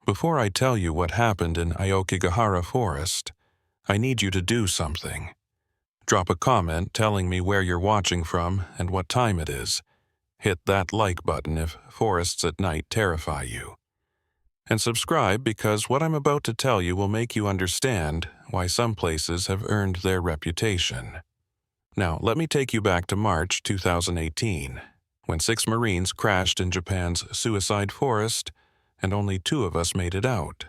Before I tell you what happened in Aokigahara Forest, I need you to do something. Drop a comment telling me where you're watching from and what time it is. Hit that like button if forests at night terrify you. And subscribe because what I'm about to tell you will make you understand why some places have earned their reputation. Now, let me take you back to March 2018, when 6 Marines crashed in Japan's suicide forest, and only 2 of us made it out.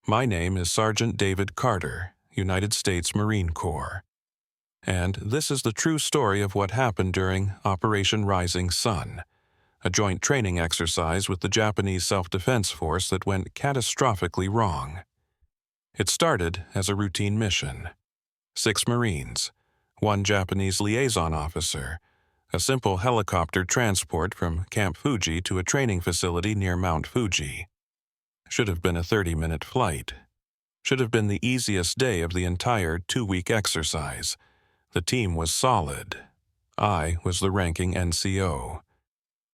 My name is Sergeant David Carter, United States Marine Corps. And this is the true story of what happened during Operation Rising Sun, a joint training exercise with the Japanese self-defense force that went catastrophically wrong. It started as a routine mission. 6 Marines, 1 Japanese liaison officer, a simple helicopter transport from Camp Fuji to a training facility near Mount Fuji. Should have been a 30-minute flight. Should have been the easiest day of the entire 2-week exercise. The team was solid. I was the ranking NCO.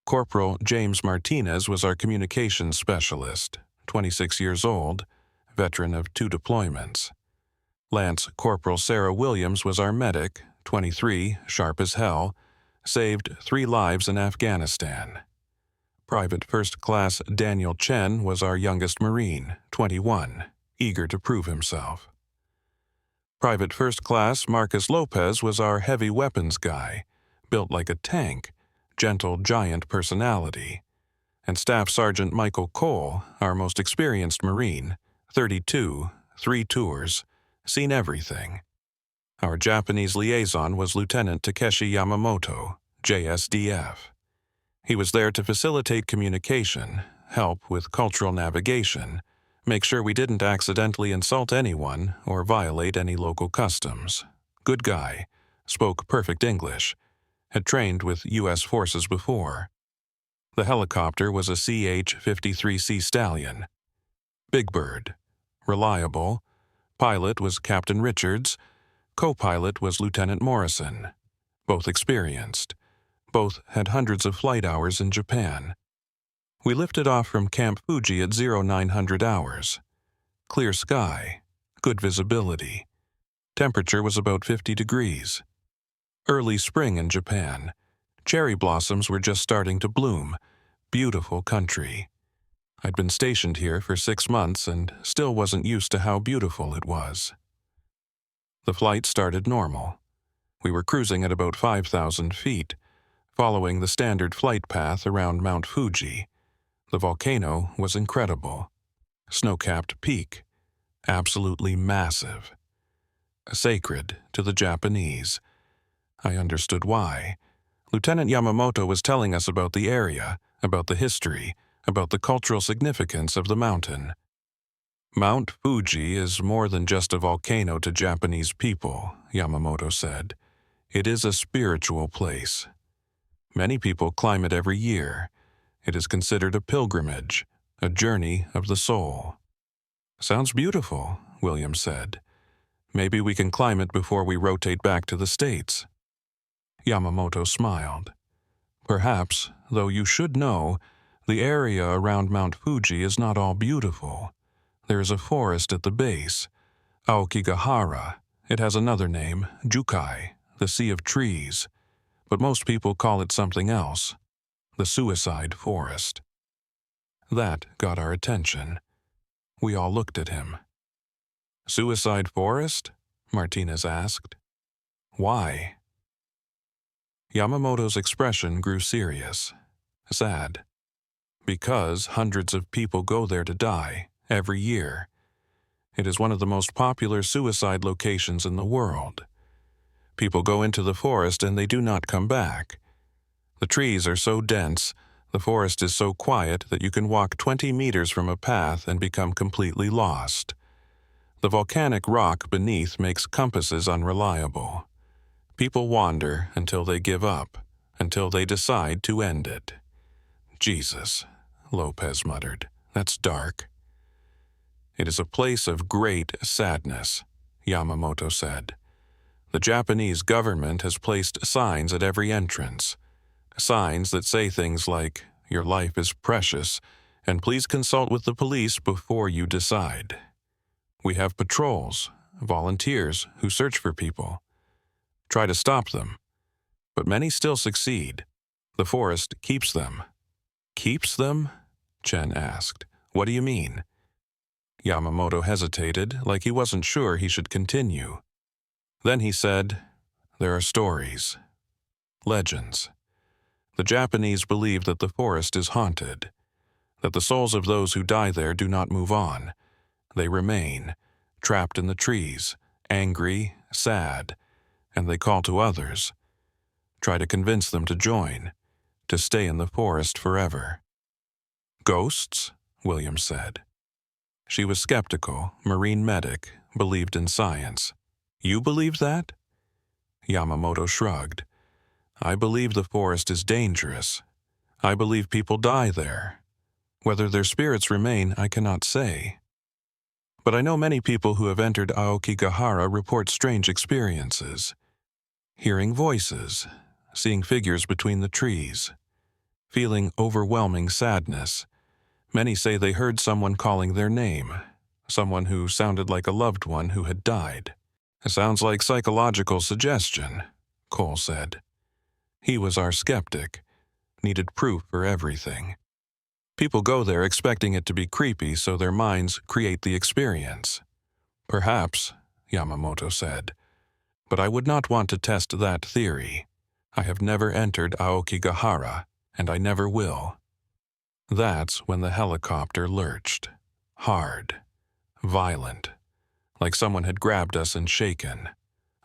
Corporal James Martinez was our communications specialist, 26 years old, veteran of 2 deployments. Lance Corporal Sarah Williams was our medic, 23, sharp as hell, saved 3 lives in Afghanistan. Private First Class Daniel Chen was our youngest Marine, 21, eager to prove himself. Private First Class Marcus Lopez was our heavy weapons guy, built like a tank, gentle giant personality. And Staff Sergeant Michael Cole, our most experienced Marine, 32, 3 tours, seen everything. Our Japanese liaison was Lieutenant Takeshi Yamamoto, JSDF. He was there to facilitate communication, help with cultural navigation, make sure we didn't accidentally insult anyone or violate any local customs. Good guy, spoke perfect English, had trained with U.S. forces before. The helicopter was a CH-53 Sea Stallion. Big Bird. Reliable. Pilot was Captain Richards. Co-pilot was Lieutenant Morrison. Both experienced. Both had hundreds of flight hours in Japan. We lifted off from Camp Fuji at 0900 hours. Clear sky. Good visibility. Temperature was about 50 degrees. Early spring in Japan. Cherry blossoms were just starting to bloom. Beautiful country. I'd been stationed here for 6 months and still wasn't used to how beautiful it was. The flight started normal. We were cruising at about 5,000 feet, following the standard flight path around Mount Fuji. The volcano was incredible. Snow-capped peak. Absolutely massive. Sacred to the Japanese. I understood why. Lieutenant Yamamoto was telling us about the area, about the history, about the cultural significance of the mountain. Mount Fuji is more than just a volcano to Japanese people, Yamamoto said. It is a spiritual place. Many people climb it every year. It is considered a pilgrimage, a journey of the soul. Sounds beautiful, Williams said. Maybe we can climb it before we rotate back to the States. Yamamoto smiled. Perhaps, though you should know, the area around Mount Fuji is not all beautiful. There is a forest at the base, Aokigahara. It has another name, Jukai, the Sea of Trees, but most people call it something else, the Suicide Forest. That got our attention. We all looked at him. Suicide Forest? Martinez asked. Why? Yamamoto's expression grew serious, sad. Because hundreds of people go there to die every year. It is one of the most popular suicide locations in the world. People go into the forest and they do not come back. The trees are so dense, the forest is so quiet that you can walk 20 meters from a path and become completely lost. The volcanic rock beneath makes compasses unreliable. People wander until they give up, until they decide to end it. Jesus, Lopez muttered, that's dark. It is a place of great sadness, Yamamoto said. The Japanese government has placed signs at every entrance. Signs that say things like, your life is precious, And please consult with the police before you decide. We have patrols, volunteers who search for people. Try to stop them, but many still succeed. The forest keeps them. Keeps them? Chen asked. What do you mean? Yamamoto hesitated, like he wasn't sure he should continue. Then he said, there are stories. Legends. The Japanese believe that the forest is haunted, that the souls of those who die there do not move on. They remain, trapped in the trees, angry, sad, and they call to others. Try to convince them to join, to stay in the forest forever. Ghosts? Williams said. She was skeptical, marine medic, believed in science. You believe that? Yamamoto shrugged. I believe the forest is dangerous. I believe people die there. Whether their spirits remain, I cannot say. But I know many people who have entered Aokigahara report strange experiences. Hearing voices, seeing figures between the trees, feeling overwhelming sadness. Many say they heard someone calling their name, someone who sounded like a loved one who had died. It sounds like psychological suggestion, Cole said. He was our skeptic, needed proof for everything. People go there expecting it to be creepy, so their minds create the experience. Perhaps, Yamamoto said, but I would not want to test that theory. I have never entered Aokigahara, and I never will. That's when the helicopter lurched. Hard. Violent. Like someone had grabbed us and shaken.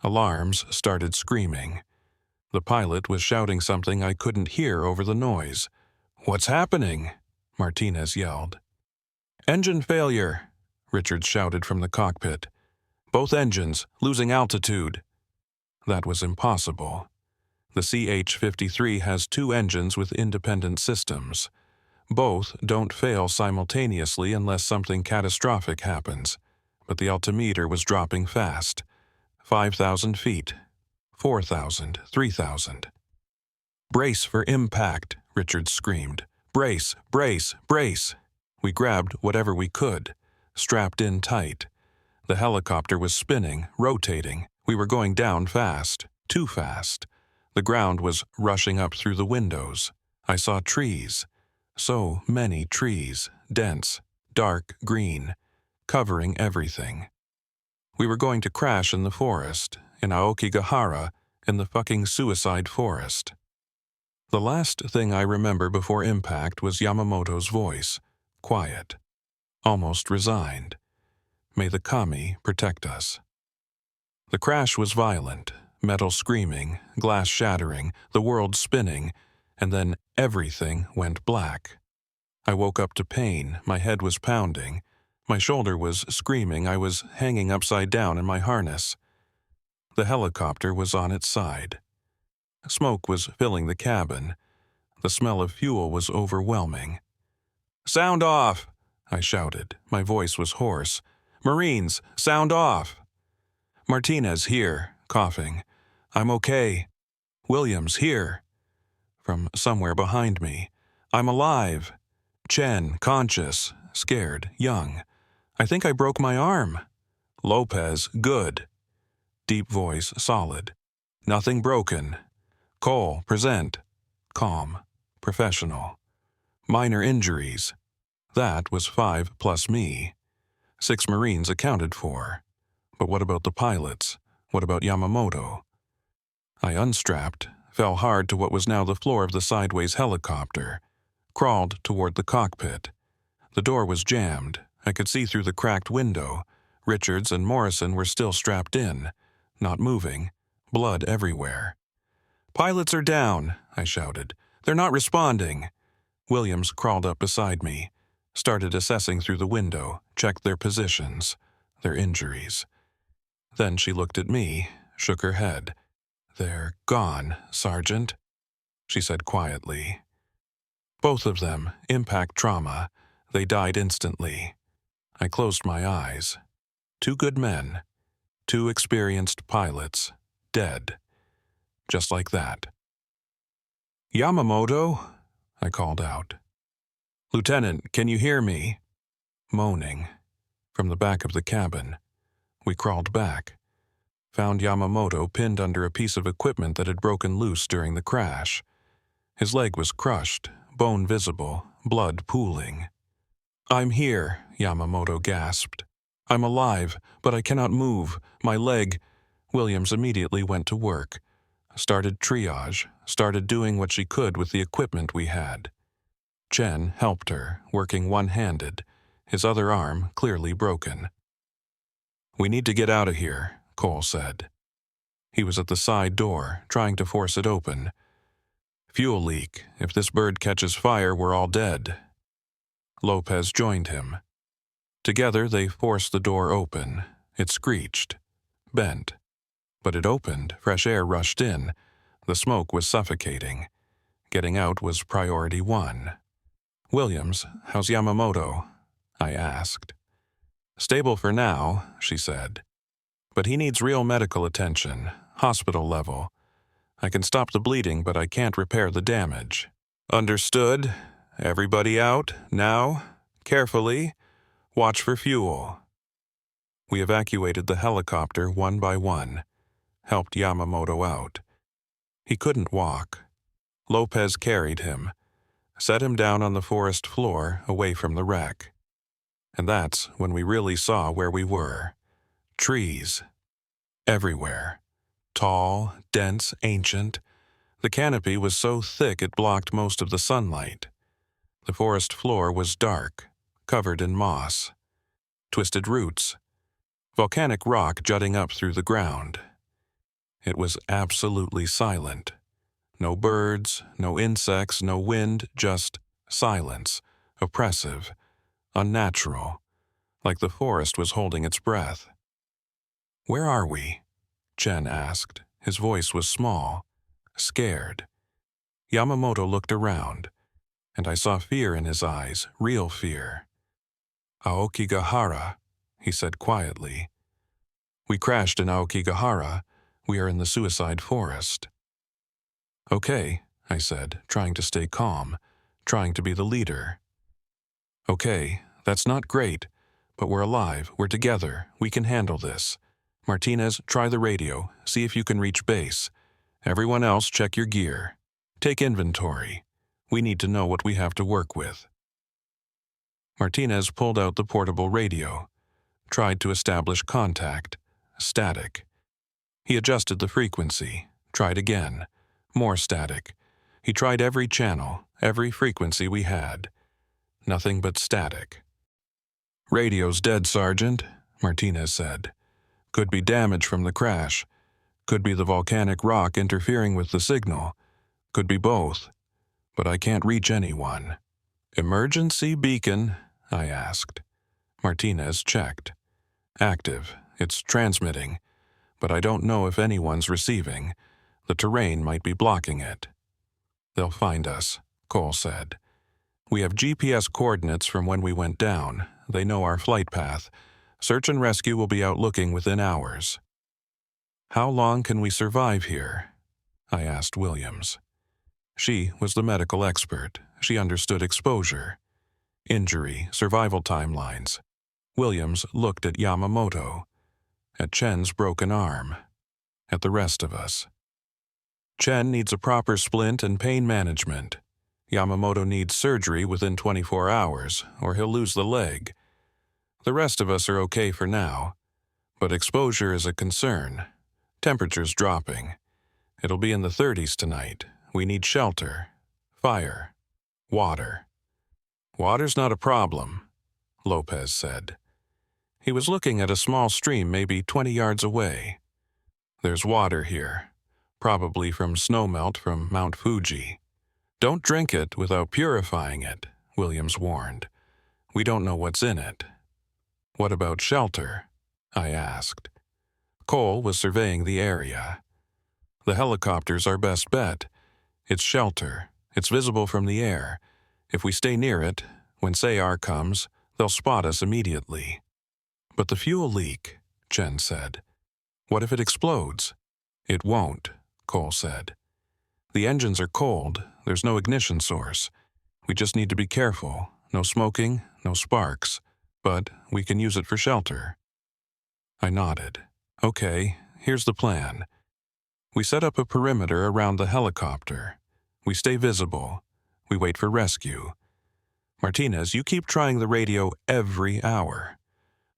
Alarms started screaming. The pilot was shouting something I couldn't hear over the noise. What's happening? Martinez yelled. Engine failure, Richards shouted from the cockpit. Both engines, losing altitude. That was impossible. The CH-53 has 2 engines with independent systems. Both don't fail simultaneously unless something catastrophic happens, but the altimeter was dropping fast. 5,000 feet, 4,000, 3,000. Brace for impact, Richards screamed. Brace, brace, brace. We grabbed whatever we could, strapped in tight. The helicopter was spinning, rotating. We were going down fast, too fast. The ground was rushing up through the windows. I saw trees. So many trees, dense, dark green, covering everything. We were going to crash in the forest, in Aokigahara, in the fucking suicide forest. The last thing I remember before impact was Yamamoto's voice, quiet, almost resigned. May the kami protect us. The crash was violent, metal screaming, glass shattering, the world spinning, and then everything went black. I woke up to pain, my head was pounding, my shoulder was screaming, I was hanging upside down in my harness. The helicopter was on its side. Smoke was filling the cabin. The smell of fuel was overwhelming. Sound off! I shouted. My voice was hoarse. Marines, sound off! Martinez here, coughing. I'm okay. Williams here. From somewhere behind me. I'm alive. Chen, conscious, scared, young. I think I broke my arm. Lopez, good. Deep voice, solid. Nothing broken. Cole, present. Calm. Professional. Minor injuries. That was 5 plus me. 6 Marines accounted for. But what about the pilots? What about Yamamoto? I unstrapped, fell hard to what was now the floor of the sideways helicopter, crawled toward the cockpit. The door was jammed. I could see through the cracked window. Richards and Morrison were still strapped in, not moving, blood everywhere. Pilots are down, I shouted. They're not responding. Williams crawled up beside me, started assessing through the window, checked their positions, their injuries. Then she looked at me, shook her head. They're gone, Sergeant, she said quietly. Both of them, impact trauma. They died instantly. I closed my eyes. 2 good men, 2 experienced pilots, dead. Just like that. Yamamoto, I called out. "Lieutenant, can you hear me?" Moaning. From the back of the cabin. We crawled back. Found Yamamoto pinned under a piece of equipment that had broken loose during the crash. His leg was crushed, bone visible, blood pooling. "I'm here," Yamamoto gasped. "I'm alive, but I cannot move. My leg." Williams immediately went to work. Started triage, started doing what she could with the equipment we had. Chen helped her, working one-handed, his other arm clearly broken. "We need to get out of here," Cole said. He was at the side door, trying to force it open. "Fuel leak. If this bird catches fire, we're all dead." Lopez joined him. Together they forced the door open. It screeched. Bent. But it opened, fresh air rushed in. The smoke was suffocating. Getting out was priority one. "Williams, how's Yamamoto?" I asked. "Stable for now," she said. "But he needs real medical attention, hospital level. I can stop the bleeding, but I can't repair the damage." "Understood. Everybody out, now. Carefully. Watch for fuel." We evacuated the helicopter one by one, helped Yamamoto out. He couldn't walk. Lopez carried him, set him down on the forest floor away from the wreck. And that's when we really saw where we were. Trees. Everywhere. Tall, dense, ancient. The canopy was so thick it blocked most of the sunlight. The forest floor was dark, covered in moss. Twisted roots. Volcanic rock jutting up through the ground. It was absolutely silent. No birds, no insects, no wind, just silence. Oppressive. Unnatural. Like the forest was holding its breath. "Where are we?" Chen asked. His voice was small, scared. Yamamoto looked around, and I saw fear in his eyes, real fear. "Aokigahara," he said quietly. "We crashed in Aokigahara. We are in the suicide forest." "Okay," I said, trying to stay calm, trying to be the leader. "Okay, that's not great, but we're alive, we're together, we can handle this. Martinez, try the radio, see if you can reach base. Everyone else, check your gear. Take inventory. We need to know what we have to work with." Martinez pulled out the portable radio, tried to establish contact. Static. He adjusted the frequency, tried again. More static. He tried every channel, every frequency we had. Nothing but static. "Radio's dead, Sergeant," Martinez said. "Could be damage from the crash. Could be the volcanic rock interfering with the signal. Could be both. But I can't reach anyone." "Emergency beacon?" I asked. Martinez checked. "Active. It's transmitting. But I don't know if anyone's receiving. The terrain might be blocking it." "They'll find us," Cole said. "We have GPS coordinates from when we went down. They know our flight path. Search and rescue will be out looking within hours." "How long can we survive here?" I asked Williams. She was the medical expert. She understood exposure, injury, survival timelines. Williams looked at Yamamoto, at Chen's broken arm, at the rest of us. "Chen needs a proper splint and pain management. Yamamoto needs surgery within 24 hours, or he'll lose the leg. The rest of us are okay for now, but exposure is a concern. Temperature's dropping. It'll be in the 30s tonight. We need shelter, fire, water." "Water's not a problem," Lopez said. He was looking at a small stream maybe 20 yards away. "There's water here, probably from snowmelt from Mount Fuji. Don't drink it without purifying it," Williams warned. "We don't know what's in it." "What about shelter?" I asked. Cole was surveying the area. "The helicopter's our best bet. It's shelter. It's visible from the air. If we stay near it, when SAR comes, they'll spot us immediately." "But the fuel leak," Chen said. "What if it explodes?" "It won't," Cole said. "The engines are cold. There's no ignition source. We just need to be careful, No smoking, no sparks, but we can use it for shelter. I nodded. Okay, here's the plan. We set up a perimeter around the helicopter. We stay visible. We wait for rescue. Martinez, you keep trying the radio every hour.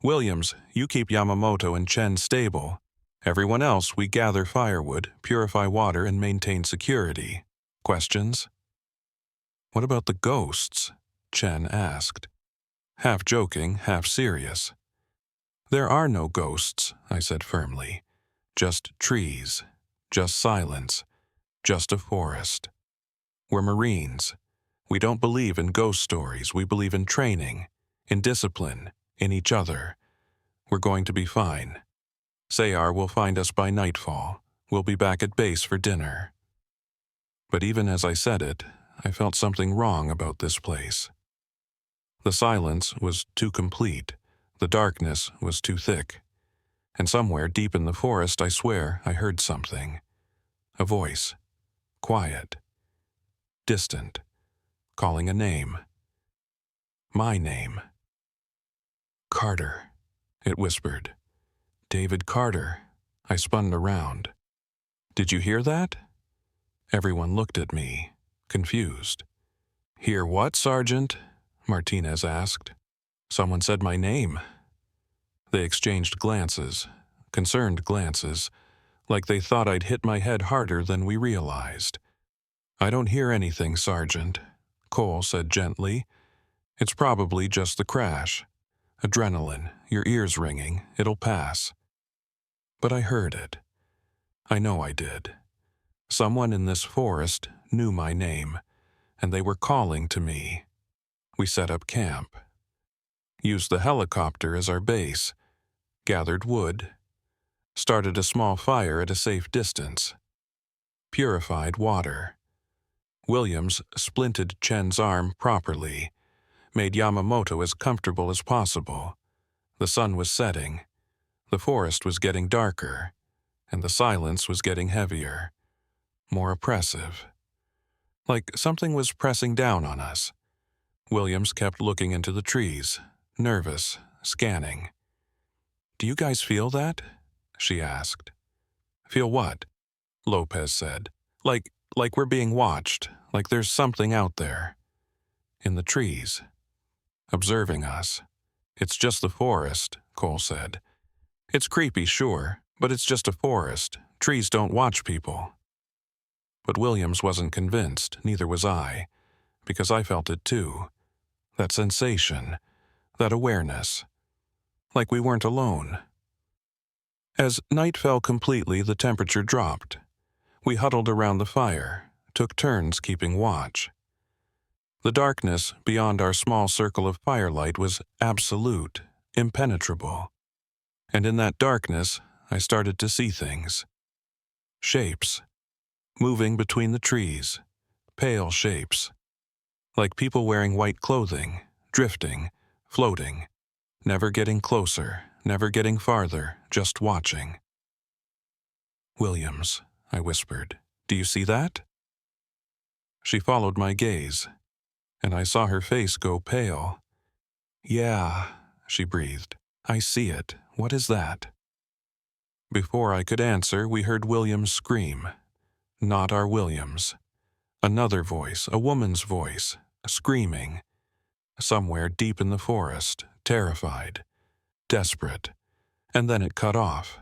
Williams, you keep Yamamoto and Chen stable. Everyone else, we gather firewood, purify water, and maintain security. Questions? What about the ghosts? Chen asked. Half joking, half serious. There are no ghosts, I said firmly. Just trees. Just silence. Just a forest. We're Marines. We don't believe in ghost stories. We believe in training, in discipline, in each other. We're going to be fine. Sayar will find us by nightfall. We'll be back at base for dinner. But even as I said it, I felt something wrong about this place. The silence was too complete. The darkness was too thick. And somewhere deep in the forest, I swear, I heard something. A voice. Quiet. Distant. Calling a name. My name. Carter, it whispered. David Carter. I spun around. Did you hear that? Everyone looked at me, confused. Hear what, Sergeant? Martinez asked. Someone said my name. They exchanged glances, concerned glances, like they thought I'd hit my head harder than we realized. I don't hear anything, Sergeant, Cole said gently. It's probably just the crash. Adrenaline, your ears ringing, it'll pass. But I heard it. I know I did. Someone in this forest knew my name, and they were calling to me. We set up camp. Used the helicopter as our base. Gathered wood. Started a small fire at a safe distance. Purified water. Williams splinted Chen's arm properly. Made Yamamoto as comfortable as possible. The sun was setting. The forest was getting darker, and the silence was getting heavier, more oppressive. Like something was pressing down on us. Williams kept looking into the trees, nervous, scanning. Do you guys feel that? She asked. Feel what? Lopez said. Like we're being watched, like there's something out there. In the trees. Observing us. It's just the forest, Cole said. It's creepy, sure, but it's just a forest. Trees don't watch people. But Williams wasn't convinced, neither was I, because I felt it too. That sensation, that awareness. Like we weren't alone. As night fell completely, the temperature dropped. We huddled around the fire, took turns keeping watch. The darkness beyond our small circle of firelight was absolute, impenetrable. And in that darkness, I started to see things. Shapes. Moving between the trees. Pale shapes. Like people wearing white clothing, drifting, floating. Never getting closer, never getting farther, just watching. Williams, I whispered, do you see that? She followed my gaze, and I saw her face go pale. Yeah, she breathed. I see it. What is that? Before I could answer, we heard Williams scream. Not our Williams. Another voice, a woman's voice, screaming. Somewhere deep in the forest, terrified, desperate. And then it cut off.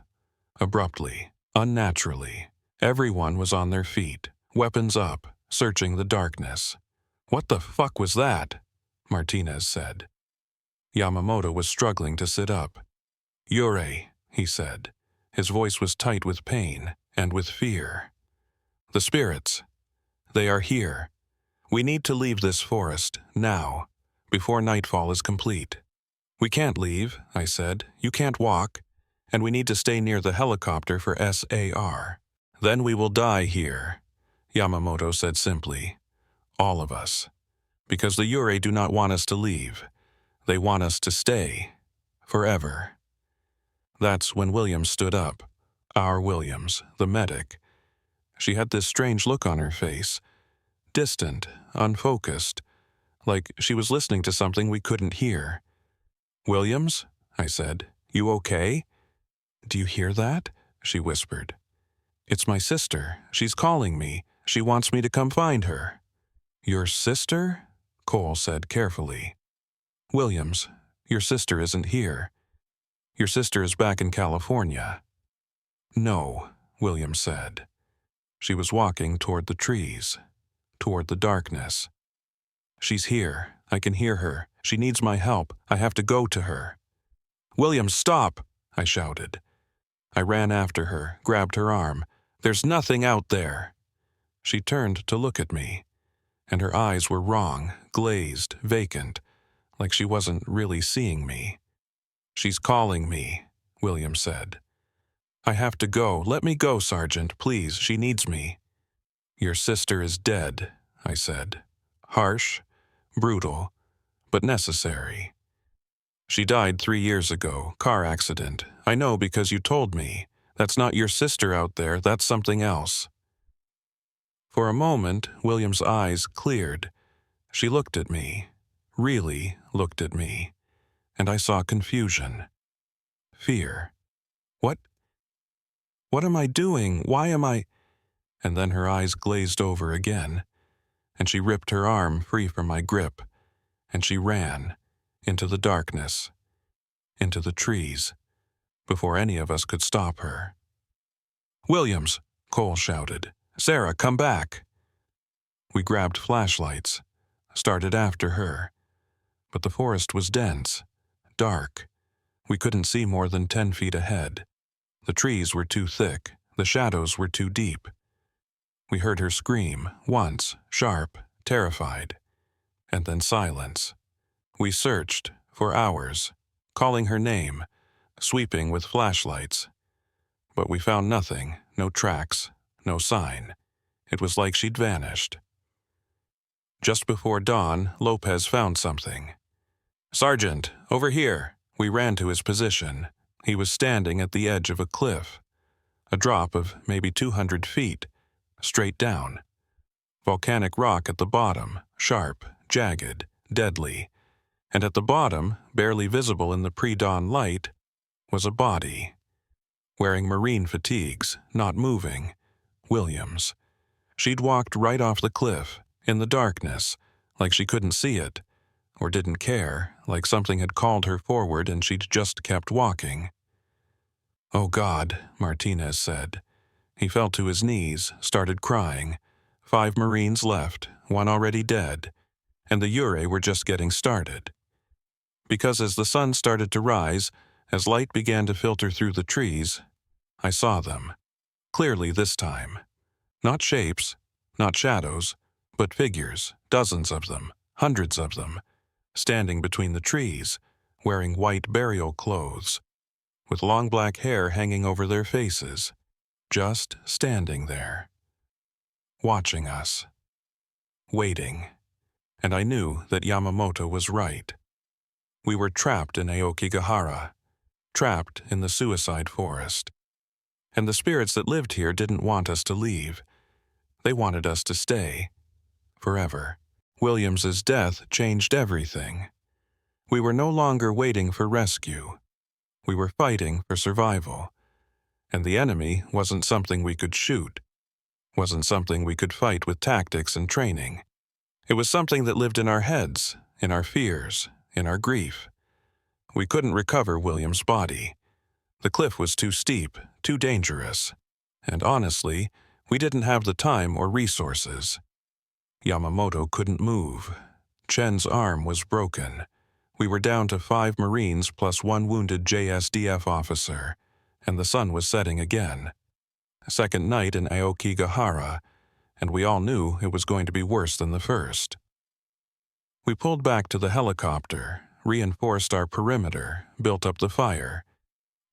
Abruptly, unnaturally. Everyone was on their feet, weapons up, searching the darkness. What the fuck was that? Martinez said. Yamamoto was struggling to sit up. Yūrei, he said. His voice was tight with pain and with fear. The spirits. They are here. We need to leave this forest, now, before nightfall is complete. We can't leave, I said. You can't walk. And we need to stay near the helicopter for SAR. Then we will die here, Yamamoto said simply. All of us. Because the Yūrei do not want us to leave. They want us to stay. Forever. That's when Williams stood up. Our Williams, the medic. She had this strange look on her face. Distant, unfocused. like she was listening to something we couldn't hear. "Williams?" I said. "You okay?" "Do you hear that?" she whispered. "It's my sister. She's calling me. She wants me to come find her." "Your sister?" Cole said carefully. "Williams, your sister isn't here. Your sister is back in California." "No," Williams said. She was walking toward the trees, toward the darkness. "She's here. I can hear her. She needs my help. I have to go to her." "Williams, stop!" I shouted. I ran after her, grabbed her arm. "There's nothing out there." She turned to look at me, and her eyes were wrong, glazed, vacant, like she wasn't really seeing me. "She's calling me," Williams said. "I have to go. Let me go, Sergeant, please. She needs me." "Your sister is dead," I said. Harsh, brutal, but necessary. "She died 3 years ago, car accident. I know because you told me. That's not your sister out there, that's something else." For a moment, William's eyes cleared. She looked at me, really looked at me, and I saw confusion. Fear. What am I doing? Why am I? And then her eyes glazed over again, and she ripped her arm free from my grip, and she ran into the darkness, into the trees, before any of us could stop her. "Williams!" Cole shouted. "Sarah, come back!" We grabbed flashlights, started after her, but the forest was dense, dark. We couldn't see more than 10 feet ahead. The trees were too thick, the shadows were too deep. We heard her scream, once, sharp, terrified, and then silence. We searched, for hours, calling her name, sweeping with flashlights. But we found nothing, no tracks, no sign. It was like she'd vanished. Just before dawn, Lopez found something. "Sergeant, over here!" We ran to his position. He was standing at the edge of a cliff, a drop of maybe 200 feet, straight down. Volcanic rock at the bottom, sharp, jagged, deadly. And at the bottom, barely visible in the pre-dawn light, was a body. Wearing marine fatigues, not moving. Williams. She'd walked right off the cliff, in the darkness, like she couldn't see it, or didn't care, like something had called her forward and she'd just kept walking. "Oh God," Martinez said. He fell to his knees, started crying. 5 Marines left, 1 already dead, and the Yūrei were just getting started. Because as the sun started to rise, as light began to filter through the trees, I saw them. Clearly this time. Not shapes, not shadows, but figures, dozens of them, hundreds of them, standing between the trees, wearing white burial clothes, with long black hair hanging over their faces, just standing there, watching us, waiting. And I knew that Yamamoto was right. We were trapped in Aokigahara, trapped in the suicide forest. And the spirits that lived here didn't want us to leave. They wanted us to stay, forever. Williams's death changed everything. We were no longer waiting for rescue. We were fighting for survival. And the enemy wasn't something we could shoot, wasn't something we could fight with tactics and training. It was something that lived in our heads, in our fears, in our grief. We couldn't recover William's body. The cliff was too steep, too dangerous. And honestly, we didn't have the time or resources. Yamamoto couldn't move. Chen's arm was broken. We were down to 5 Marines plus 1 wounded JSDF officer, and the sun was setting again. Second night in Aokigahara, and we all knew it was going to be worse than the first. We pulled back to the helicopter, reinforced our perimeter, built up the fire,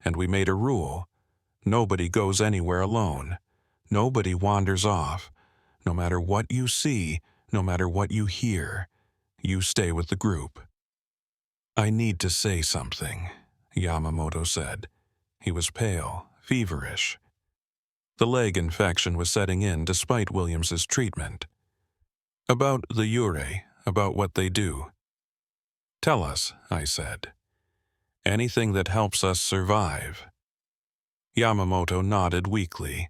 and we made a rule. Nobody goes anywhere alone. Nobody wanders off. No matter what you see, no matter what you hear, you stay with the group. "I need to say something," Yamamoto said. He was pale, feverish. The leg infection was setting in despite Williams's treatment. "About the Yūrei," about what they do. Tell us, I said. Anything that helps us survive. Yamamoto nodded weakly.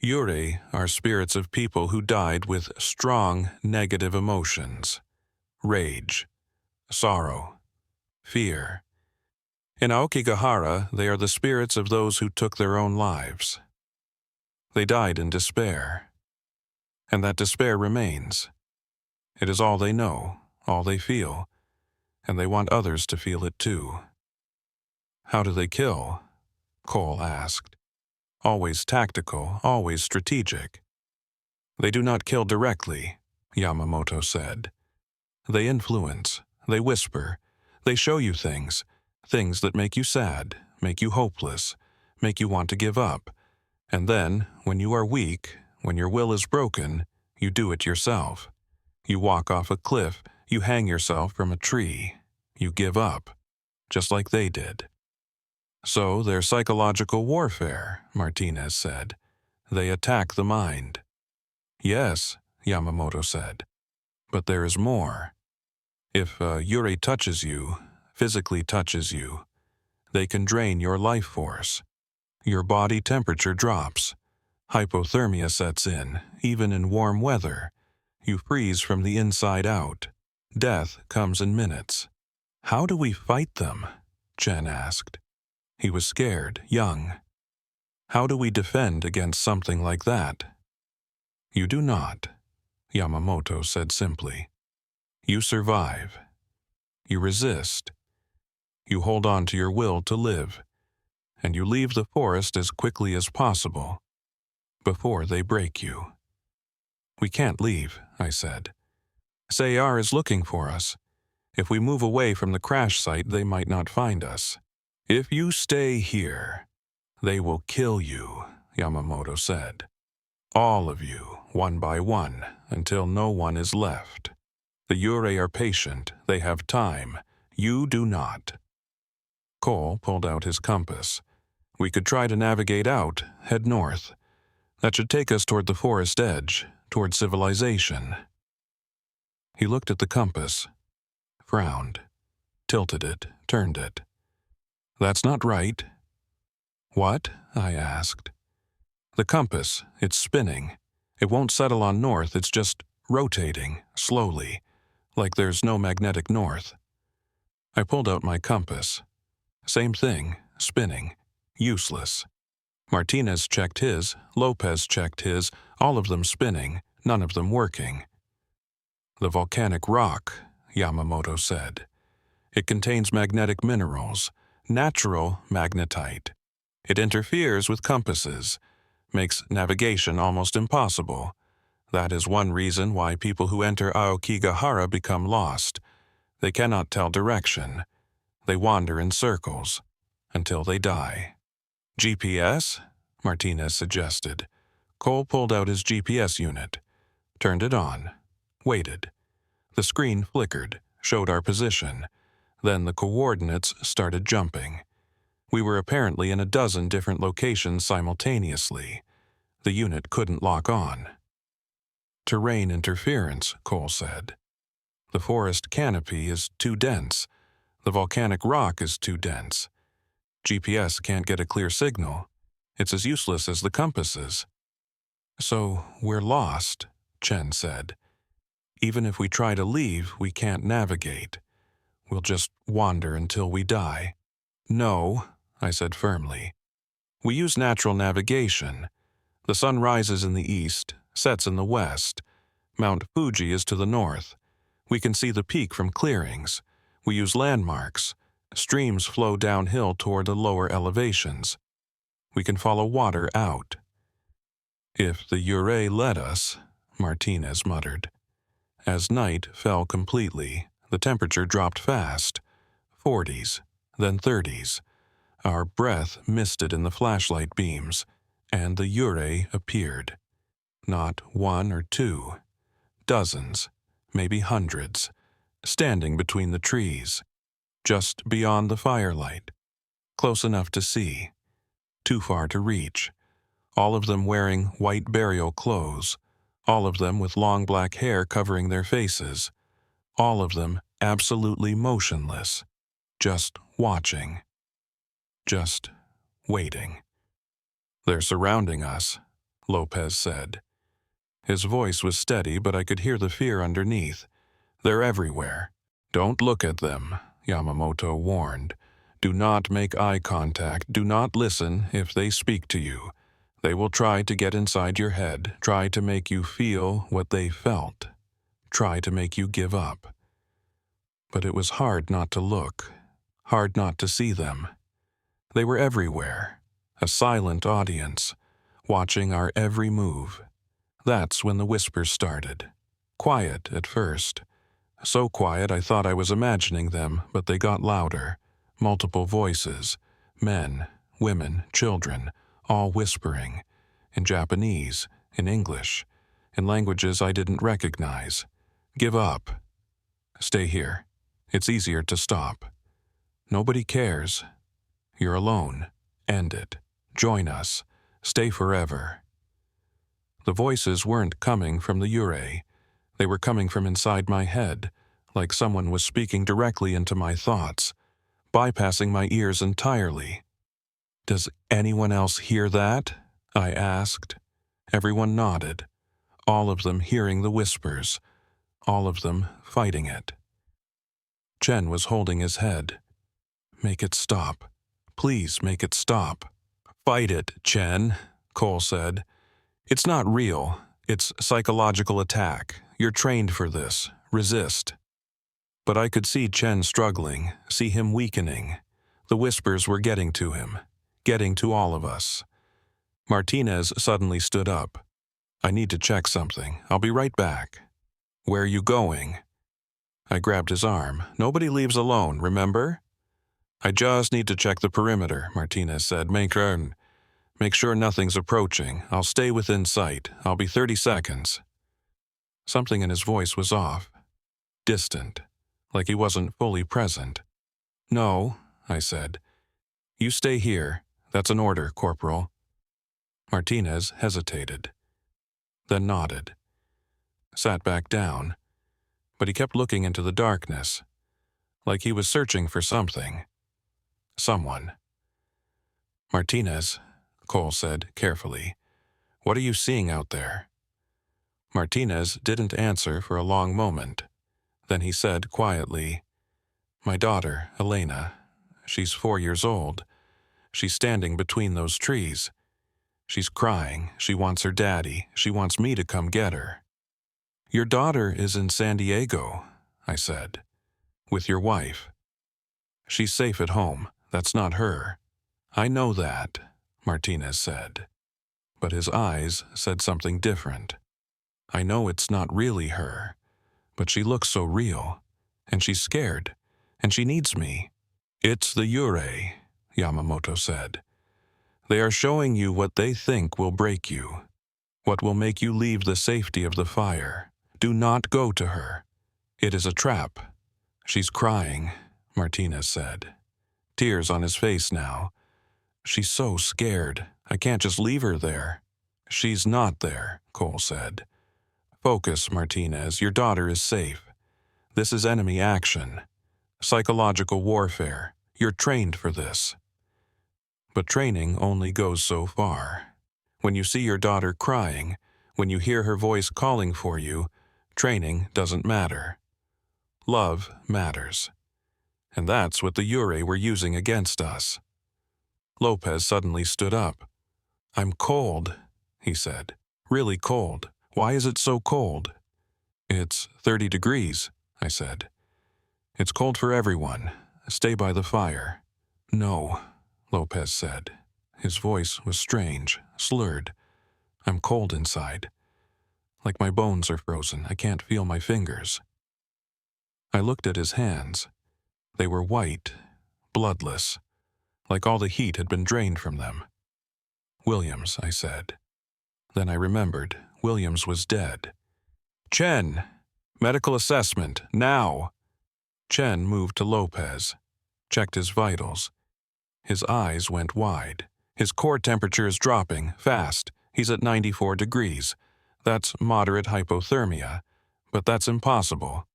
Yūrei are spirits of people who died with strong negative emotions. Rage, sorrow, fear. In Aokigahara, they are the spirits of those who took their own lives. They died in despair. And that despair remains. It is all they know, all they feel, and they want others to feel it too. How do they kill? Cole asked. Always tactical, always strategic. They do not kill directly, Yamamoto said. They influence, they whisper, they show you things that make you sad, make you hopeless, make you want to give up. And then, when you are weak, when your will is broken, you do it yourself. You walk off a cliff, you hang yourself from a tree, you give up, just like they did. So they're psychological warfare, Martinez said. They attack the mind. Yes, Yamamoto said. But there is more. If Yūrei touches you, physically touches you, they can drain your life force. Your body temperature drops. Hypothermia sets in, even in warm weather. You freeze from the inside out. Death comes in minutes. How do we fight them? Chen asked. He was scared, young. How do we defend against something like that? You do not, Yamamoto said simply. You survive. You resist. You hold on to your will to live, and you leave the forest as quickly as possible, before they break you. We can't leave, I said. Sayar is looking for us. If we move away from the crash site, they might not find us. If you stay here, they will kill you, Yamamoto said. All of you, one by one, until no one is left. The Yūrei are patient, they have time. You do not. Cole pulled out his compass. We could try to navigate out, head north. That should take us toward the forest edge, toward civilization. He looked at the compass, frowned, tilted it, turned it. That's not right. What? I asked. The compass, it's spinning. It won't settle on north, it's just rotating, slowly, like there's no magnetic north. I pulled out my compass. Same thing, spinning, useless. Martinez checked his, Lopez checked his, all of them spinning, none of them working. The volcanic rock, Yamamoto said. It contains magnetic minerals, natural magnetite. It interferes with compasses, makes navigation almost impossible. That is one reason why people who enter Aokigahara become lost. They cannot tell direction. They wander in circles, until they die. GPS? Martinez suggested. Cole pulled out his GPS unit, turned it on, waited. The screen flickered, showed our position. Then the coordinates started jumping. We were apparently in a dozen different locations simultaneously. The unit couldn't lock on. Terrain interference, Cole said. The forest canopy is too dense. The volcanic rock is too dense. GPS can't get a clear signal. It's as useless as the compasses. So we're lost, Chen said. Even if we try to leave, we can't navigate. We'll just wander until we die. No, I said firmly. We use natural navigation. The sun rises in the east, sets in the west. Mount Fuji is to the north. We can see the peak from clearings. We use landmarks. Streams flow downhill toward the lower elevations. We can follow water out. If the Yūrei let us, Martinez muttered. As night fell completely, the temperature dropped fast. 40s, then 30s. Our breath misted in the flashlight beams, and the Yūrei appeared. Not one or two. Dozens, maybe hundreds, standing between the trees, just beyond the firelight, close enough to see, too far to reach, all of them wearing white burial clothes, all of them with long black hair covering their faces, All of them absolutely motionless, just watching, just waiting. "They're surrounding us," Lopez said. His voice was steady, but I could hear the fear underneath. "They're everywhere." "Don't look at them," Yamamoto warned. "Do not make eye contact. Do not listen if they speak to you. They will try to get inside your head, try to make you feel what they felt, try to make you give up." But it was hard not to look, hard not to see them. They were everywhere, a silent audience, watching our every move. That's when the whispers started. Quiet at first. So quiet I thought I was imagining them, but they got louder. Multiple voices, men, women, children, all whispering, in Japanese, in English, in languages I didn't recognize. "Give up. Stay here. It's easier to stop. Nobody cares. You're alone. End it. Join us. Stay forever." The voices weren't coming from the Yūrei. They were coming from inside my head, like someone was speaking directly into my thoughts, bypassing my ears entirely. "Does anyone else hear that?" I asked. Everyone nodded, all of them hearing the whispers, all of them fighting it. Chen was holding his head. "Make it stop. Please make it stop." "Fight it, Chen," Cole said. "It's not real. It's psychological attack. You're trained for this. Resist." But I could see Chen struggling, see him weakening. The whispers were getting to him, getting to all of us. Martinez suddenly stood up. "I need to check something. I'll be right back." "Where are you going?" I grabbed his arm. "Nobody leaves alone, remember?" "I just need to check the perimeter," Martinez said. Make sure nothing's approaching. I'll stay within sight. I'll be 30 seconds. Something in his voice was off. Distant. Like he wasn't fully present. "No," I said. "You stay here. That's an order, Corporal." Martinez hesitated, then nodded. Sat back down, but he kept looking into the darkness, like he was searching for something. Someone. "Martinez," Cole said carefully, "what are you seeing out there?" Martinez didn't answer for a long moment. Then he said quietly, "My daughter, Elena. She's 4 years old. She's standing between those trees. She's crying. She wants her daddy. She wants me to come get her." "Your daughter is in San Diego," I said, "with your wife. She's safe at home. That's not her." "I know that," Martinez said. But his eyes said something different. "I know it's not really her, but she looks so real, and she's scared, and she needs me." "It's the Yūrei," Yamamoto said. "They are showing you what they think will break you, what will make you leave the safety of the fire. Do not go to her. It is a trap." "She's crying," Martinez said. Tears on his face now. "She's so scared. I can't just leave her there." "She's not there," Cole said. "Focus, Martinez. Your daughter is safe. This is enemy action. Psychological warfare. You're trained for this." But training only goes so far. When you see your daughter crying, when you hear her voice calling for you, training doesn't matter. Love matters. And that's what the Yūrei were using against us. Lopez suddenly stood up. "I'm cold," he said. "Really cold. Why is it so cold?" "It's 30 degrees, I said. "It's cold for everyone. Stay by the fire." "No," Lopez said. His voice was strange, slurred. "I'm cold inside. Like my bones are frozen. I can't feel my fingers." I looked at his hands. They were white, bloodless, like all the heat had been drained from them. "Williams," I said. Then I remembered Williams was dead. "Chen! Medical assessment, now!" Chen moved to Lopez, checked his vitals. His eyes went wide. "His core temperature is dropping, fast. He's at 94 degrees. That's moderate hypothermia, but that's impossible."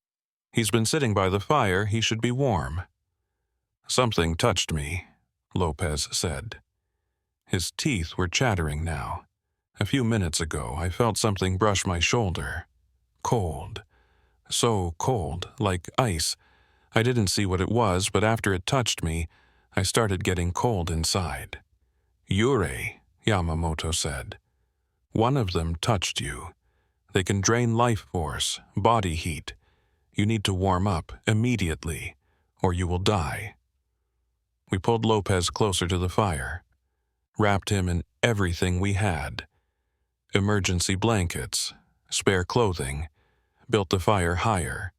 He's been sitting by the fire, he should be warm. Something touched me, Lopez said. His teeth were chattering now. A few minutes ago, I felt something brush my shoulder. Cold. So cold, like ice. I didn't see what it was, but after it touched me, I started getting cold inside. Yūrei, Yamamoto said. One of them touched you. They can drain life force, body heat. You need to warm up immediately, or you will die. We pulled Lopez closer to the fire, wrapped him in everything we had. Emergency blankets, spare clothing, built the fire higher.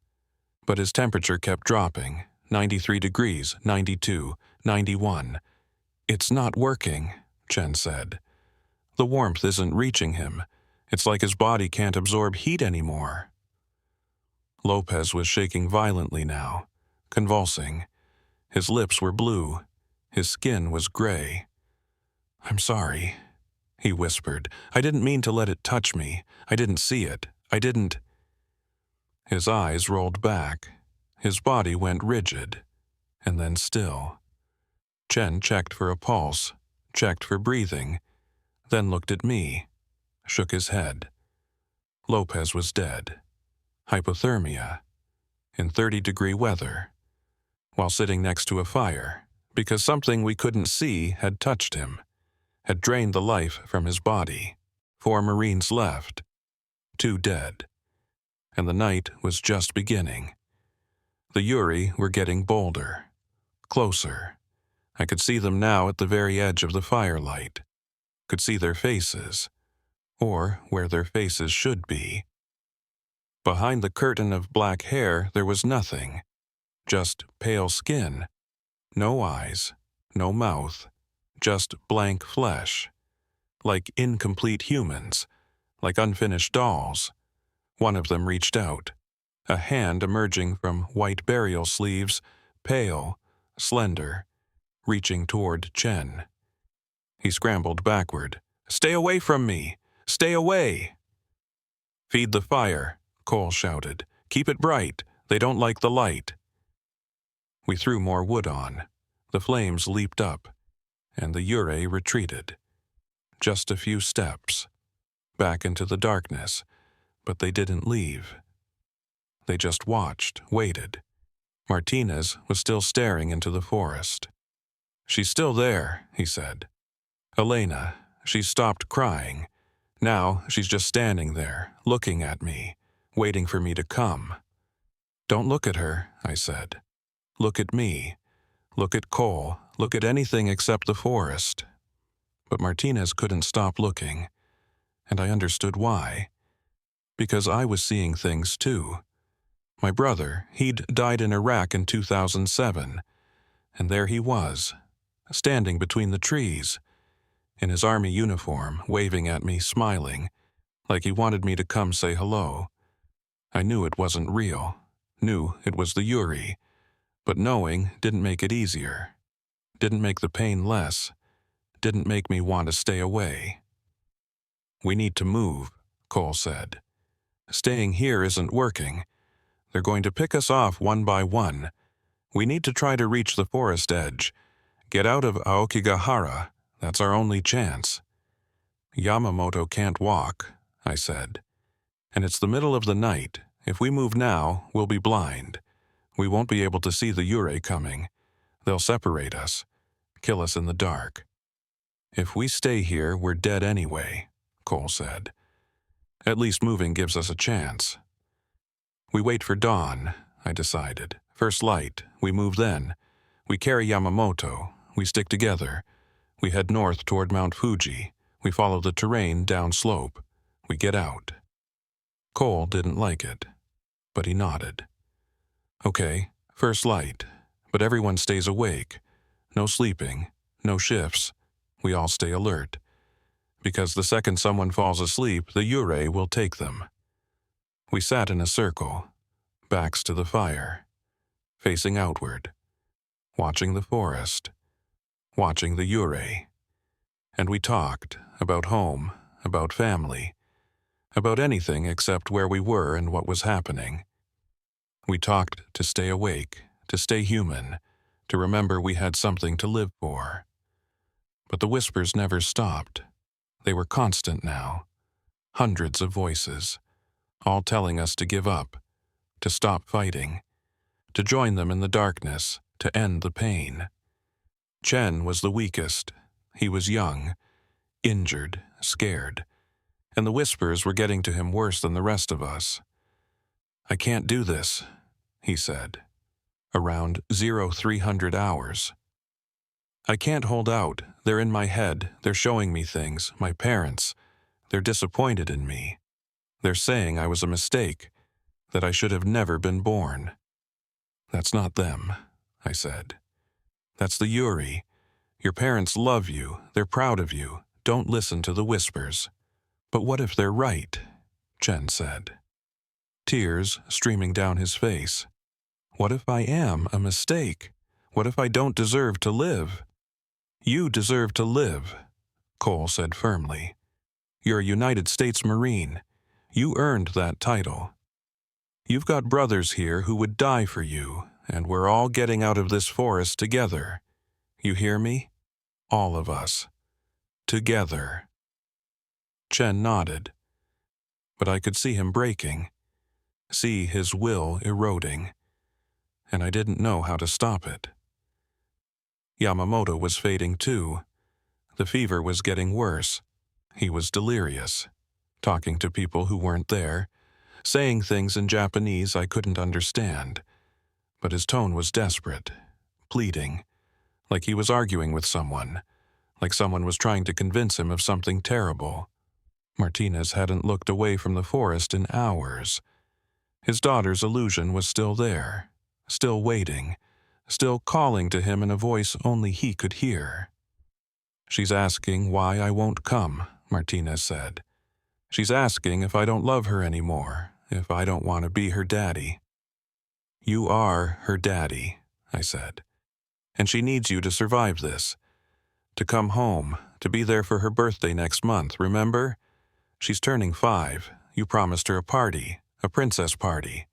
But his temperature kept dropping, 93 degrees, 92, 91. It's not working, Chen said. The warmth isn't reaching him. It's like his body can't absorb heat anymore. Lopez was shaking violently now, convulsing. His lips were blue. His skin was gray. I'm sorry, he whispered. I didn't mean to let it touch me. I didn't see it. I didn't. His eyes rolled back. His body went rigid, and then still. Chen checked for a pulse, checked for breathing, then looked at me, shook his head. Lopez was dead. Hypothermia. In 30-degree weather. While sitting next to a fire, because something we couldn't see had touched him, had drained the life from his body. 4 Marines left. 2 dead. And the night was just beginning. The Yūrei were getting bolder, closer. I could see them now at the very edge of the firelight. Could see their faces, or where their faces should be. Behind the curtain of black hair there was nothing, just pale skin. No eyes, no mouth, just blank flesh. Like incomplete humans, like unfinished dolls. One of them reached out, a hand emerging from white burial sleeves, pale, slender, reaching toward Chen. He scrambled backward. Stay away from me! Stay away! Feed the fire, Cole shouted. Keep it bright. They don't like the light. We threw more wood on. The flames leaped up, and the Yūrei retreated. Just a few steps, back into the darkness, but they didn't leave. They just watched, waited. Martinez was still staring into the forest. She's still there, he said. Elena, she's stopped crying. Now she's just standing there, looking at me, waiting for me to come. Don't look at her, I said. Look at me. Look at Cole. Look at anything except the forest. But Martinez couldn't stop looking, and I understood why. Because I was seeing things too. My brother, he'd died in Iraq in 2007, and there he was, standing between the trees, in his army uniform, waving at me, smiling, like he wanted me to come say hello. I knew it wasn't real, knew it was the Yūrei, but knowing didn't make it easier, didn't make the pain less, didn't make me want to stay away. We need to move, Cole said. Staying here isn't working. They're going to pick us off one by one. We need to try to reach the forest edge. Get out of Aokigahara. That's our only chance. Yamamoto can't walk, I said. And it's the middle of the night. If we move now, we'll be blind. We won't be able to see the Yūrei coming. They'll separate us, kill us in the dark. If we stay here, we're dead anyway, Cole said. At least moving gives us a chance. We wait for dawn, I decided. First light, we move then. We carry Yamamoto. We stick together. We head north toward Mount Fuji. We follow the terrain down slope. We get out. Cole didn't like it, but he nodded. Okay, first light, but everyone stays awake. No sleeping, no shifts. We all stay alert. Because the second someone falls asleep, the Yūrei will take them. We sat in a circle, backs to the fire, facing outward, watching the forest, watching the Yūrei. And we talked about home, about family, about anything except where we were and what was happening. We talked to stay awake, to stay human, to remember we had something to live for. But the whispers never stopped. They were constant now. Hundreds of voices, all telling us to give up, to stop fighting, to join them in the darkness, to end the pain. Chen was the weakest. He was young, injured, scared, and the whispers were getting to him worse than the rest of us. "I can't do this," he said, around 0300 hours. "I can't hold out. They're in my head. They're showing me things. My parents. They're disappointed in me. They're saying I was a mistake, that I should have never been born." "That's not them," I said. "That's the Yūrei. Your parents love you. They're proud of you. Don't listen to the whispers." "But what if they're right?" Chen said, tears streaming down his face. "What if I am a mistake? What if I don't deserve to live?" "You deserve to live," Cole said firmly. "You're a United States Marine. You earned that title. You've got brothers here who would die for you, and we're all getting out of this forest together. You hear me? All of us. Together." Chen nodded, but I could see him breaking, see his will eroding, and I didn't know how to stop it. Yamamoto was fading too. The fever was getting worse. He was delirious, talking to people who weren't there, saying things in Japanese I couldn't understand, but his tone was desperate, pleading, like he was arguing with someone, like someone was trying to convince him of something terrible. Martinez hadn't looked away from the forest in hours. His daughter's illusion was still there, still waiting, still calling to him in a voice only he could hear. "She's asking why I won't come," Martinez said. "She's asking if I don't love her anymore, if I don't want to be her daddy." "You are her daddy," I said. "And she needs you to survive this. To come home, to be there for her birthday next month, remember? She's turning 5. You promised her a party, a princess party."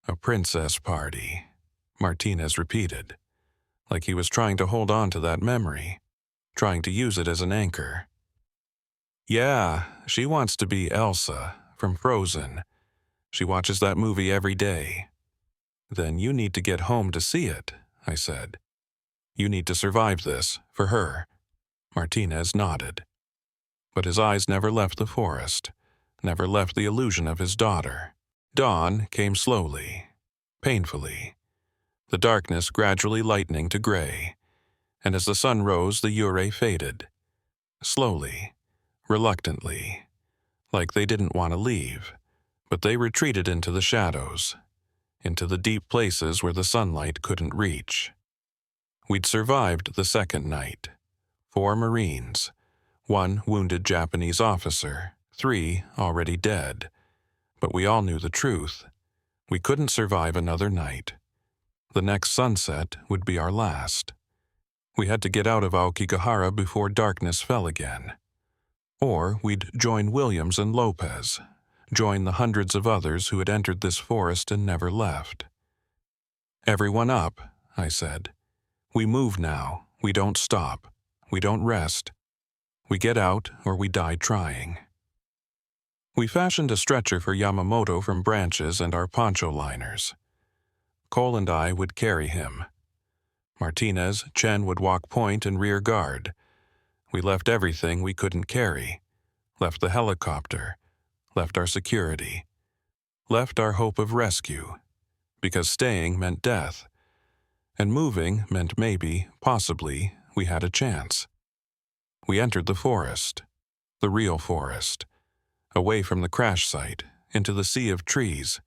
"A princess party," Martinez repeated, like he was trying to hold on to that memory, trying to use it as an anchor. "Yeah, she wants to be Elsa from Frozen. She watches that movie every day." "Then you need to get home to see it," I said. "You need to survive this, for her." Martinez nodded. But his eyes never left the forest, never left the illusion of his daughter. Dawn came slowly, painfully, the darkness gradually lightening to gray, and as the sun rose the Yūrei faded. Slowly, reluctantly, like they didn't want to leave, but they retreated into the shadows, into the deep places where the sunlight couldn't reach. We'd survived the second night. 4 Marines, 1 wounded Japanese officer, 3 already dead. But we all knew the truth. We couldn't survive another night. The next sunset would be our last. We had to get out of Aokigahara before darkness fell again. Or we'd join Williams and Lopez, join the hundreds of others who had entered this forest and never left. "Everyone up," I said. "We move now. We don't stop. We don't rest. We get out or we die trying." We fashioned a stretcher for Yamamoto from branches and our poncho liners. Cole and I would carry him. Martinez, Chen would walk point and rear guard. We left everything we couldn't carry, left the helicopter, left our security, left our hope of rescue, because staying meant death, and moving meant maybe, possibly, we had a chance. We entered the forest, the real forest, away from the crash site, into the sea of trees,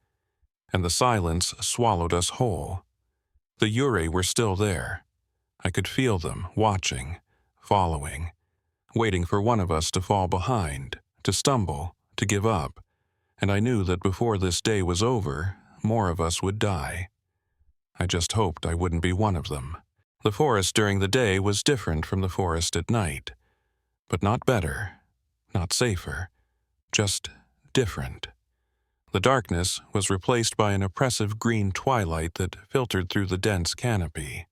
and the silence swallowed us whole. The Yūrei were still there. I could feel them, watching, following, waiting for one of us to fall behind, to stumble, to give up, and I knew that before this day was over, more of us would die. I just hoped I wouldn't be one of them. The forest during the day was different from the forest at night, but not better, not safer, just different. The darkness was replaced by an oppressive green twilight that filtered through the dense canopy.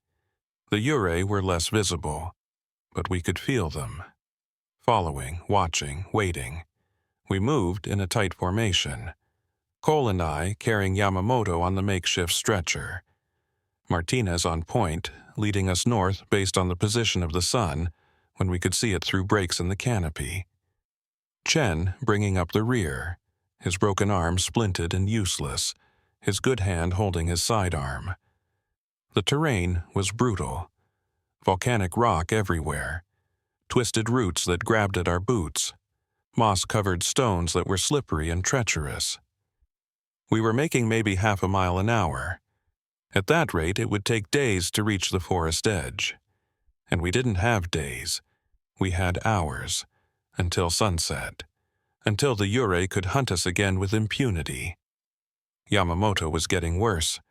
The Yūrei were less visible, but we could feel them. Following, watching, waiting. We moved in a tight formation. Cole and I carrying Yamamoto on the makeshift stretcher. Martinez on point, leading us north based on the position of the sun when we could see it through breaks in the canopy. Chen bringing up the rear, his broken arm splinted and useless, his good hand holding his sidearm. The terrain was brutal. Volcanic rock everywhere, twisted roots that grabbed at our boots, moss-covered stones that were slippery and treacherous. We were making maybe half a mile an hour. At that rate, it would take days to reach the forest edge. And we didn't have days. We had hours, until sunset, until the Yūrei could hunt us again with impunity. Yamamoto was getting worse.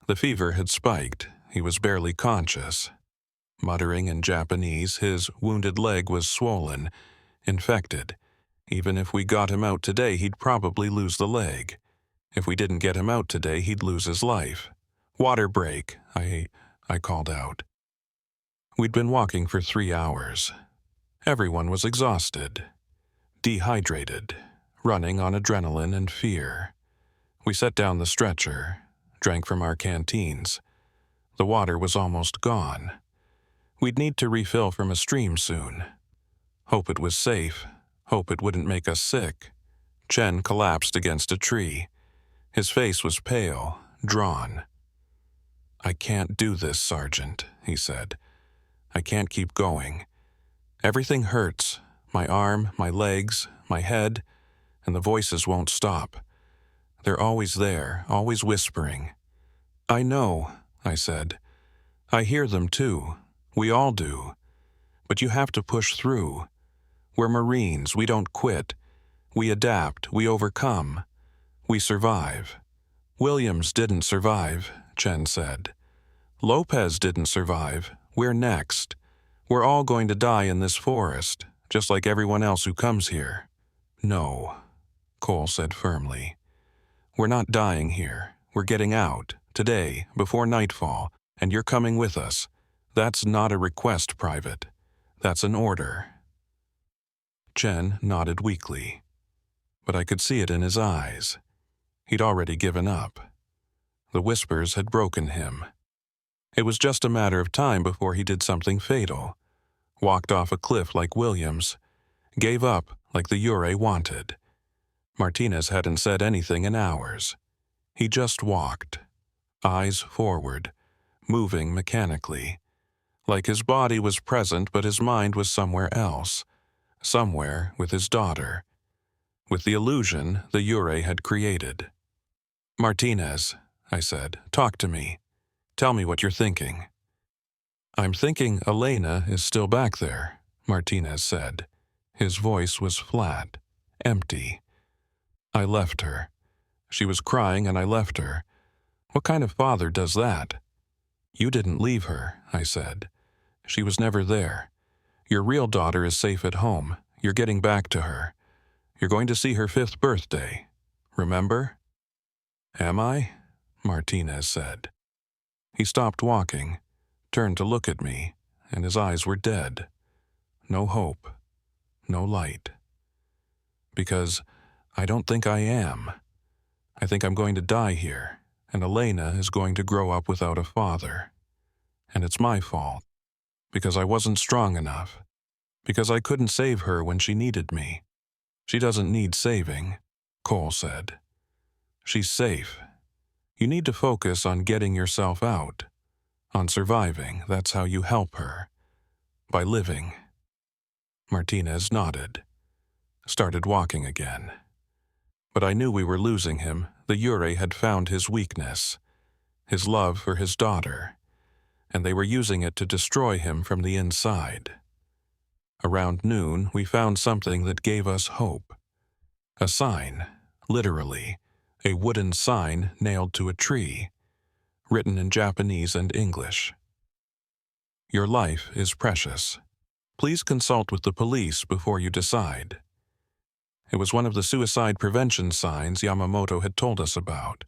The fever had spiked. He was barely conscious. Muttering in Japanese, his wounded leg was swollen, infected. Even if we got him out today, he'd probably lose the leg. If we didn't get him out today, he'd lose his life. "Water break," I called out. We'd been walking for 3 hours. Everyone was exhausted, dehydrated, running on adrenaline and fear. We set down the stretcher, drank from our canteens. The water was almost gone. We'd need to refill from a stream soon. Hope it was safe. Hope it wouldn't make us sick. Chen collapsed against a tree. His face was pale, drawn. "I can't do this, Sergeant," he said. "I can't keep going. Everything hurts. My arm, my legs, my head, and the voices won't stop. They're always there, always whispering." "I know," I said. "I hear them too. We all do. But you have to push through. We're Marines. We don't quit. We adapt. We overcome. We survive." "Williams didn't survive," Chen said. "Lopez didn't survive. We're next. We're all going to die in this forest, just like everyone else who comes here." "No," Cole said firmly. "We're not dying here. We're getting out, today, before nightfall, and you're coming with us. That's not a request, Private. That's an order." Chen nodded weakly, but I could see it in his eyes. He'd already given up. The whispers had broken him. It was just a matter of time before he did something fatal, walked off a cliff like Williams, gave up like the Yūrei wanted. Martinez hadn't said anything in hours. He just walked, eyes forward, moving mechanically, like his body was present but his mind was somewhere else, somewhere with his daughter, with the illusion the Yūrei had created. "Martinez," I said, "talk to me. Tell me what you're thinking." "I'm thinking Elena is still back there," Martinez said. His voice was flat, empty. "I left her. She was crying and I left her. What kind of father does that?" "You didn't leave her," I said. "She was never there. Your real daughter is safe at home. You're getting back to her. You're going to see her 5th birthday. Remember?" "Am I?" Martinez said. He stopped walking, turned to look at me, and his eyes were dead. No hope, no light. "Because I don't think I am. I think I'm going to die here, and Elena is going to grow up without a father. And it's my fault, because I wasn't strong enough, because I couldn't save her when she needed me. She doesn't need saving," Cole said. "She's safe. You need to focus on getting yourself out, on surviving. That's how you help her. By living." Martinez nodded, started walking again. But I knew we were losing him. The Yūrei had found his weakness, his love for his daughter, and they were using it to destroy him from the inside. Around noon, we found something that gave us hope. A sign, literally, a wooden sign nailed to a tree, written in Japanese and English. "Your life is precious. Please consult with the police before you decide." It was one of the suicide prevention signs Yamamoto had told us about.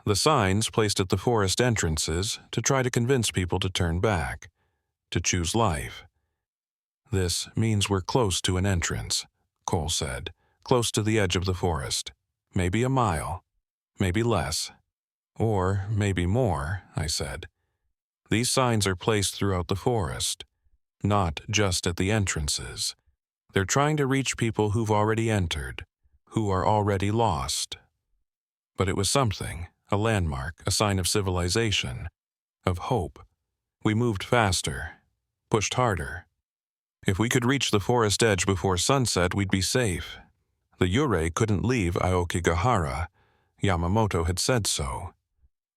The signs placed at the forest entrances to try to convince people to turn back, to choose life. "This means we're close to an entrance," Cole said, "close to the edge of the forest. Maybe a mile, maybe less. Or maybe more," I said. "These signs are placed throughout the forest, not just at the entrances. They're trying to reach people who've already entered, who are already lost." But it was something, a landmark, a sign of civilization, of hope. We moved faster, pushed harder. If we could reach the forest edge before sunset, we'd be safe. The Yūrei couldn't leave Aokigahara. Yamamoto had said so.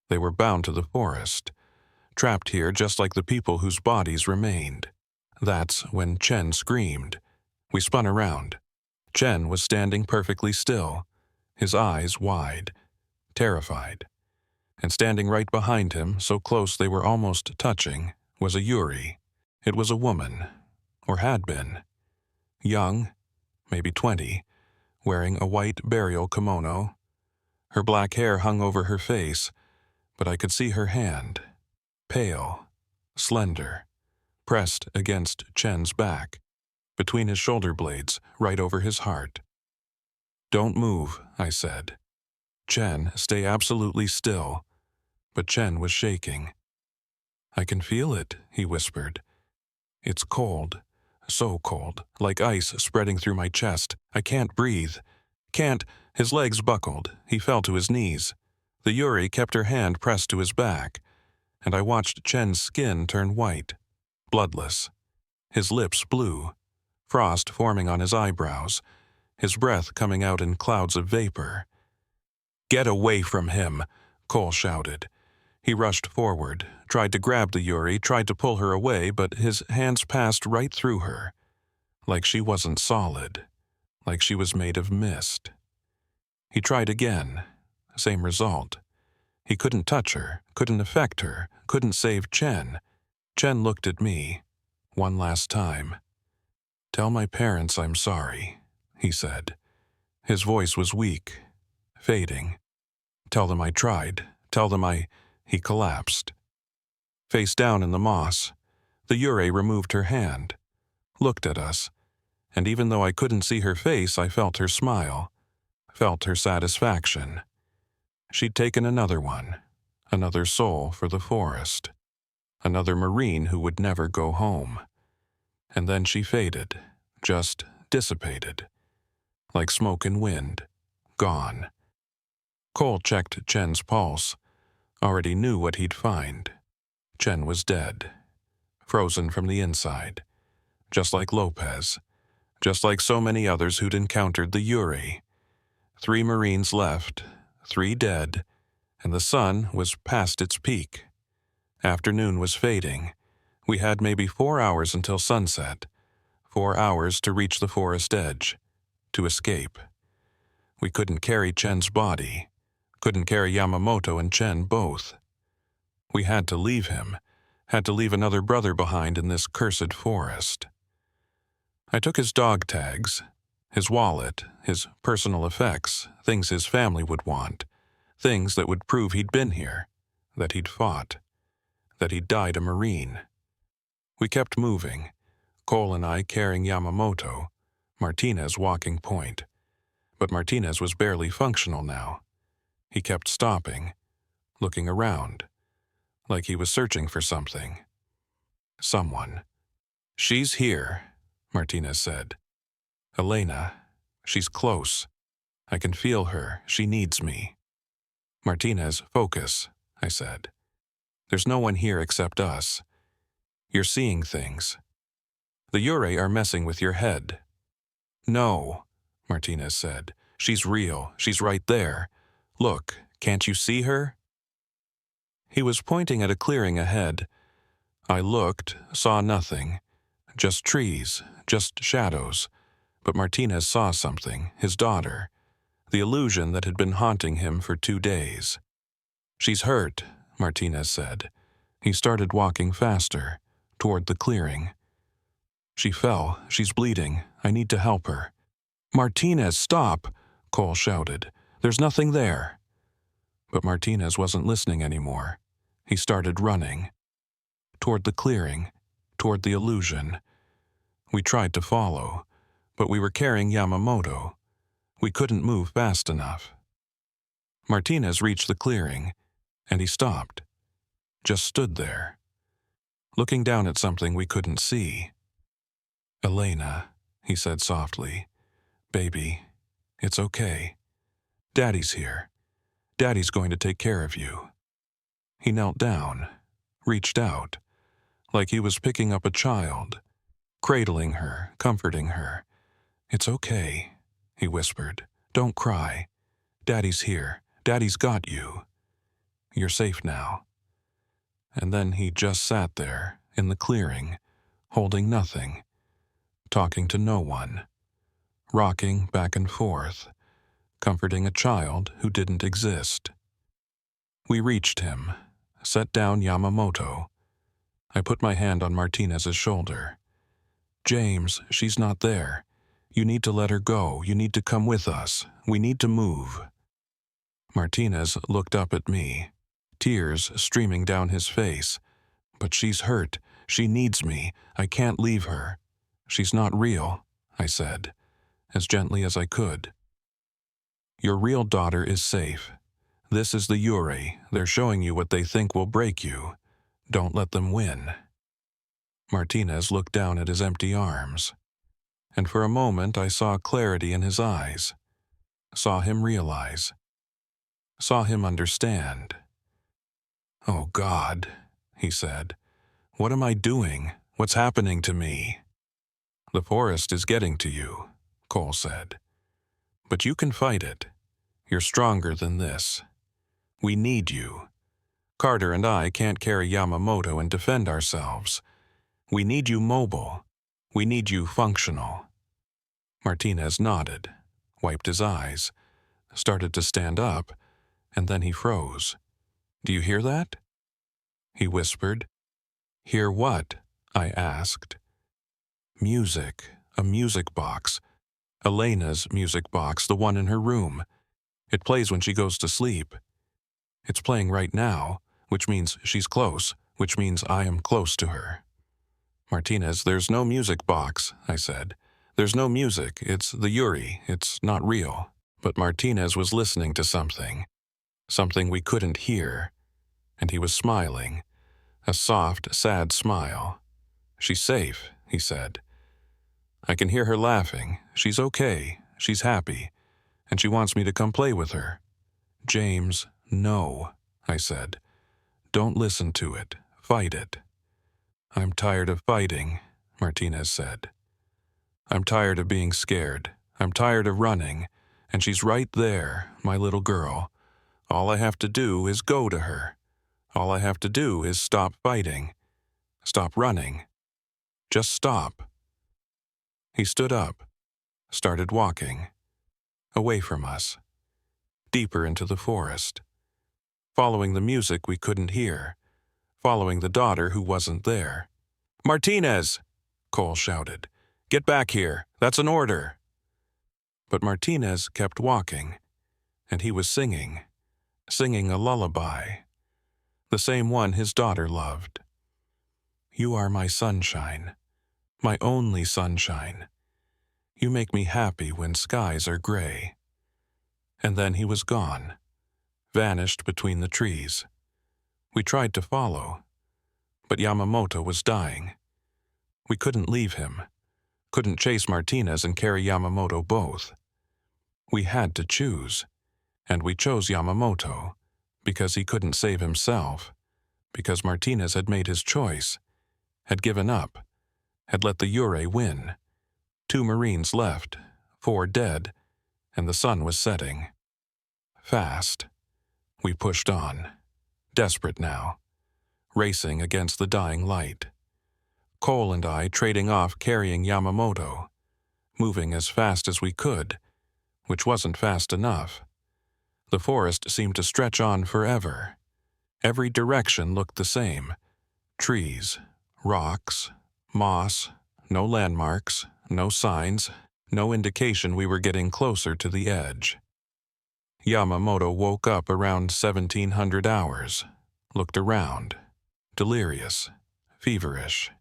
They were bound to the forest, trapped here just like the people whose bodies remained. That's when Chen screamed. We spun around. Chen was standing perfectly still, his eyes wide, terrified. And standing right behind him, so close they were almost touching, was a Yūrei. It was a woman, or had been. Young, maybe 20, wearing a white burial kimono. Her black hair hung over her face, but I could see her hand, pale, slender, pressed against Chen's back, between his shoulder blades, right over his heart. "Don't move," I said. "Chen, stay absolutely still." But Chen was shaking. "I can feel it," he whispered. "It's cold, so cold, like ice spreading through my chest. I can't breathe. Can't." His legs buckled. He fell to his knees. The Yūrei kept her hand pressed to his back, and I watched Chen's skin turn white, bloodless. His lips blue, frost forming on his eyebrows, his breath coming out in clouds of vapor. "Get away from him!" Cole shouted. He rushed forward, tried to grab the Yūrei, tried to pull her away, but his hands passed right through her, like she wasn't solid, like she was made of mist. He tried again. Same result. He couldn't touch her, couldn't affect her, couldn't save Chen. Chen looked at me, one last time. "Tell my parents I'm sorry," he said. His voice was weak, fading. "Tell them I tried. Tell them I—" He collapsed. Face down in the moss, the Yūrei removed her hand, looked at us, and even though I couldn't see her face, I felt her smile, felt her satisfaction. She'd taken another one, another soul for the forest, another Marine who would never go home. And then she faded, just dissipated, like smoke and wind, gone. Cole checked Chen's pulse, already knew what he'd find. Chen was dead, frozen from the inside, just like Lopez, just like so many others who'd encountered the Yūrei. 3 Marines left, 3 dead, and the sun was past its peak. Afternoon was fading. We had maybe 4 hours until sunset, 4 hours to reach the forest edge, to escape. We couldn't carry Chen's body, couldn't carry Yamamoto and Chen both. We had to leave him, had to leave another brother behind in this cursed forest. I took his dog tags, his wallet, his personal effects, things his family would want, things that would prove he'd been here, that he'd fought, that he'd died a Marine. We kept moving, Cole and I carrying Yamamoto, Martinez walking point. But Martinez was barely functional now. He kept stopping, looking around, like he was searching for something. Someone. "She's here," Martinez said. "Elena, she's close. I can feel her. She needs me." "Martinez, focus," I said. "There's no one here except us. You're seeing things. The Yūrei are messing with your head." "No," Martinez said. "She's real. She's right there. Look, can't you see her?" He was pointing at a clearing ahead. I looked, saw nothing. Just trees, just shadows. But Martinez saw something, his daughter. The illusion that had been haunting him for 2 days. "She's hurt," Martinez said. He started walking faster, toward the clearing. "She fell. She's bleeding. I need to help her." "Martinez, stop!" Cole shouted. "There's nothing there." But Martinez wasn't listening anymore. He started running. Toward the clearing, toward the illusion. We tried to follow, but we were carrying Yamamoto. We couldn't move fast enough. Martinez reached the clearing, and he stopped. Just stood there, looking down at something we couldn't see. "Elena," he said softly. "Baby, it's okay. Daddy's here. Daddy's going to take care of you." He knelt down, reached out, like he was picking up a child, cradling her, comforting her. "It's okay," he whispered. "Don't cry. Daddy's here. Daddy's got you. You're safe now." And then he just sat there, in the clearing, holding nothing, talking to no one, rocking back and forth, comforting a child who didn't exist. We reached him, set down Yamamoto. I put my hand on Martinez's shoulder. "James, she's not there. You need to let her go. You need to come with us. We need to move." Martinez looked up at me, tears streaming down his face. "But she's hurt. She needs me. I can't leave her. She's not real," I said, as gently as I could. "Your real daughter is safe. This is the Yūrei. They're showing you what they think will break you. Don't let them win." Martinez looked down at his empty arms, and for a moment I saw clarity in his eyes, saw him realize, saw him understand. "Oh God," he said, "what am I doing? What's happening to me?" "The forest is getting to you," Cole said. "But you can fight it. You're stronger than this. We need you. Carter and I can't carry Yamamoto and defend ourselves. We need you mobile. We need you functional." Martinez nodded, wiped his eyes, started to stand up, and then he froze. "Do you hear that?" he whispered. "Hear what?" I asked. "Music, a music box. Elena's music box, the one in her room. It plays when she goes to sleep. It's playing right now, which means she's close, which means I am close to her." "Martinez, there's no music box," I said. "There's no music. It's the Yūrei. It's not real." But Martinez was listening to something we couldn't hear, and he was smiling, a soft, sad smile. "She's safe," he said. "I can hear her laughing. She's okay. She's happy, and she wants me to come play with her." "James, no," I said. "Don't listen to it. Fight it." "I'm tired of fighting," Martinez said. "I'm tired of being scared. I'm tired of running, and she's right there, my little girl. All I have to do is go to her. All I have to do is stop fighting. Stop running. Just stop." He stood up, started walking, away from us, deeper into the forest, following the music we couldn't hear, following the daughter who wasn't there. "Martinez!" Cole shouted. "Get back here. That's an order." But Martinez kept walking, and he was singing a lullaby, the same one his daughter loved. "You are my sunshine, my only sunshine. You make me happy when skies are gray." And then he was gone, vanished between the trees. We tried to follow, but Yamamoto was dying. We couldn't leave him, couldn't chase Martinez and carry Yamamoto both. We had to choose, and we chose Yamamoto, because he couldn't save himself, because Martinez had made his choice, had given up, had let the Yūrei win. 2 Marines left, 4 dead, and the sun was setting. Fast. We pushed on, desperate now, racing against the dying light. Cole and I trading off carrying Yamamoto, moving as fast as we could, which wasn't fast enough. The forest seemed to stretch on forever. Every direction looked the same. Trees, rocks, moss, no landmarks, no signs, No indication we were getting closer to the edge. Yamamoto woke up around 1700 hours, looked around, delirious, feverish.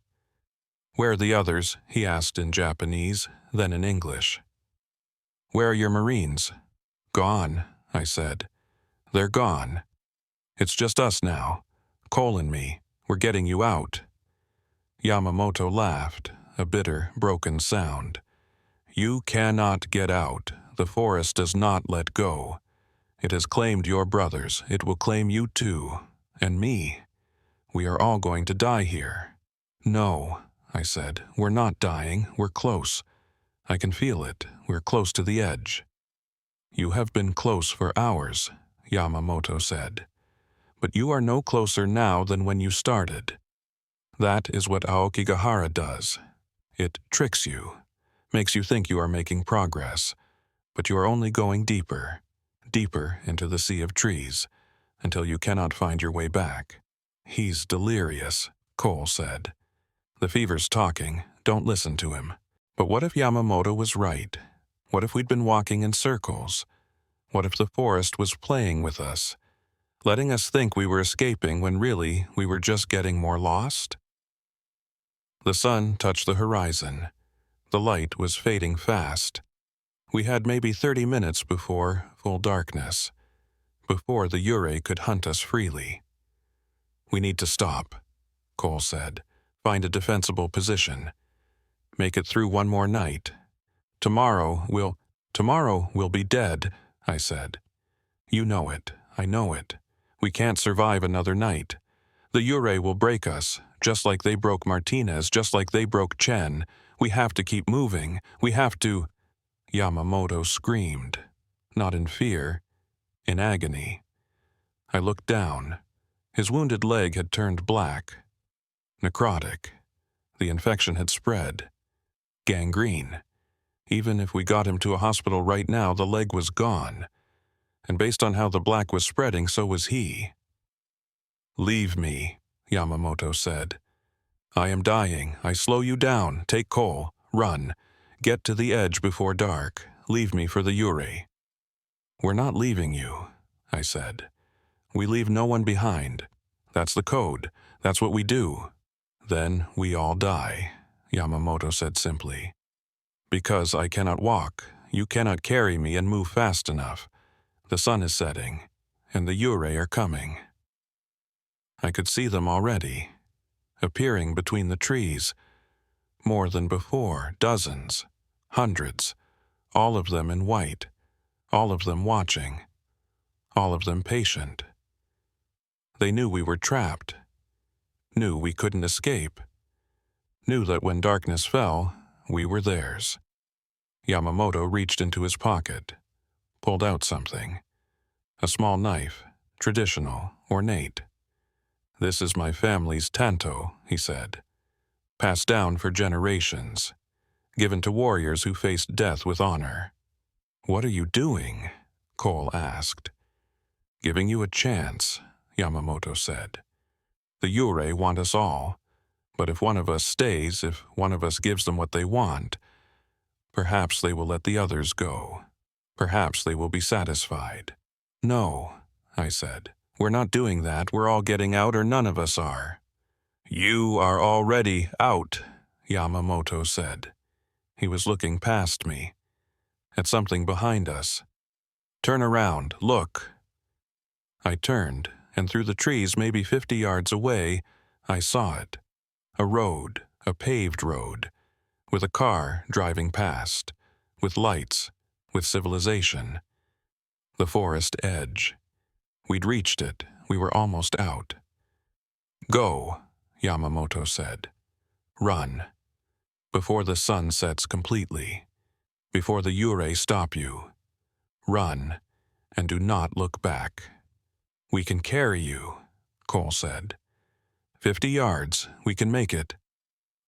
"Where are the others?" he asked in Japanese, then in English. "Where are your Marines?" "Gone," I said. "They're gone. It's just us now. Cole and me. We're getting you out." Yamamoto laughed, a bitter, broken sound. "You cannot get out. The forest does not let go. It has claimed your brothers. It will claim you too. And me. We are all going to die here." "No," I said. "We're not dying. We're close. I can feel it. We're close to the edge." "You have been close for hours," Yamamoto said. "But you are no closer now than when you started. That is what Aokigahara does. It tricks you, makes you think you are making progress, but you are only going deeper, deeper into the sea of trees, until you cannot find your way back." "He's delirious," Cole said. "The fever's talking. Don't listen to him." But what if Yamamoto was right? What if we'd been walking in circles? What if the forest was playing with us, letting us think we were escaping when really we were just getting more lost? The sun touched the horizon. The light was fading fast. We had maybe 30 minutes before full darkness, before the Yūrei could hunt us freely. "We need to stop," Cole said. "Find a defensible position. Make it through one more night. Tomorrow we'll be dead," I said. "You know it. I know it. We can't survive another night. The Yūrei will break us, just like they broke Martinez, just like they broke Chen. We have to keep moving. We have to—" Yamamoto screamed, not in fear, in agony. I looked down. His wounded leg had turned black. Necrotic. The infection had spread. Gangrene. Even if we got him to a hospital right now, the leg was gone. And based on how the black was spreading, so was he. "Leave me," Yamamoto said. "I am dying. I slow you down. Take Cole. Run. Get to the edge before dark. Leave me for the Yūrei." "We're not leaving you," I said. "We leave no one behind. That's the code. That's what we do." "Then we all die," Yamamoto said simply. "Because I cannot walk. You cannot carry me and move fast enough. The sun is setting, and the Yūrei are coming." I could see them already, appearing between the trees. More than before, dozens, hundreds, all of them in white, all of them watching, all of them patient. They knew we were trapped, knew we couldn't escape, knew that when darkness fell, we were theirs. Yamamoto reached into his pocket, pulled out something. A small knife, traditional, ornate. "This is my family's tanto," he said. "Passed down for generations, given to warriors who faced death with honor." "What are you doing?" Cole asked. "Giving you a chance," Yamamoto said. "The Yūrei want us all, but if one of us stays, if one of us gives them what they want, perhaps they will let the others go. Perhaps they will be satisfied." "No," I said. "We're not doing that. We're all getting out, or none of us are." "You are already out," Yamamoto said. He was looking past me, at something behind us. "Turn around, look." I turned, and through the trees maybe 50 yards away, I saw it. A road, a paved road, with a car driving past, with lights, with civilization. The forest edge. We'd reached it. We were almost out. "Go," Yamamoto said. "Run. Before the sun sets completely. Before the Yūrei stop you. Run, and do not look back." "We can carry you," Cole said. 50 yards, we can make it."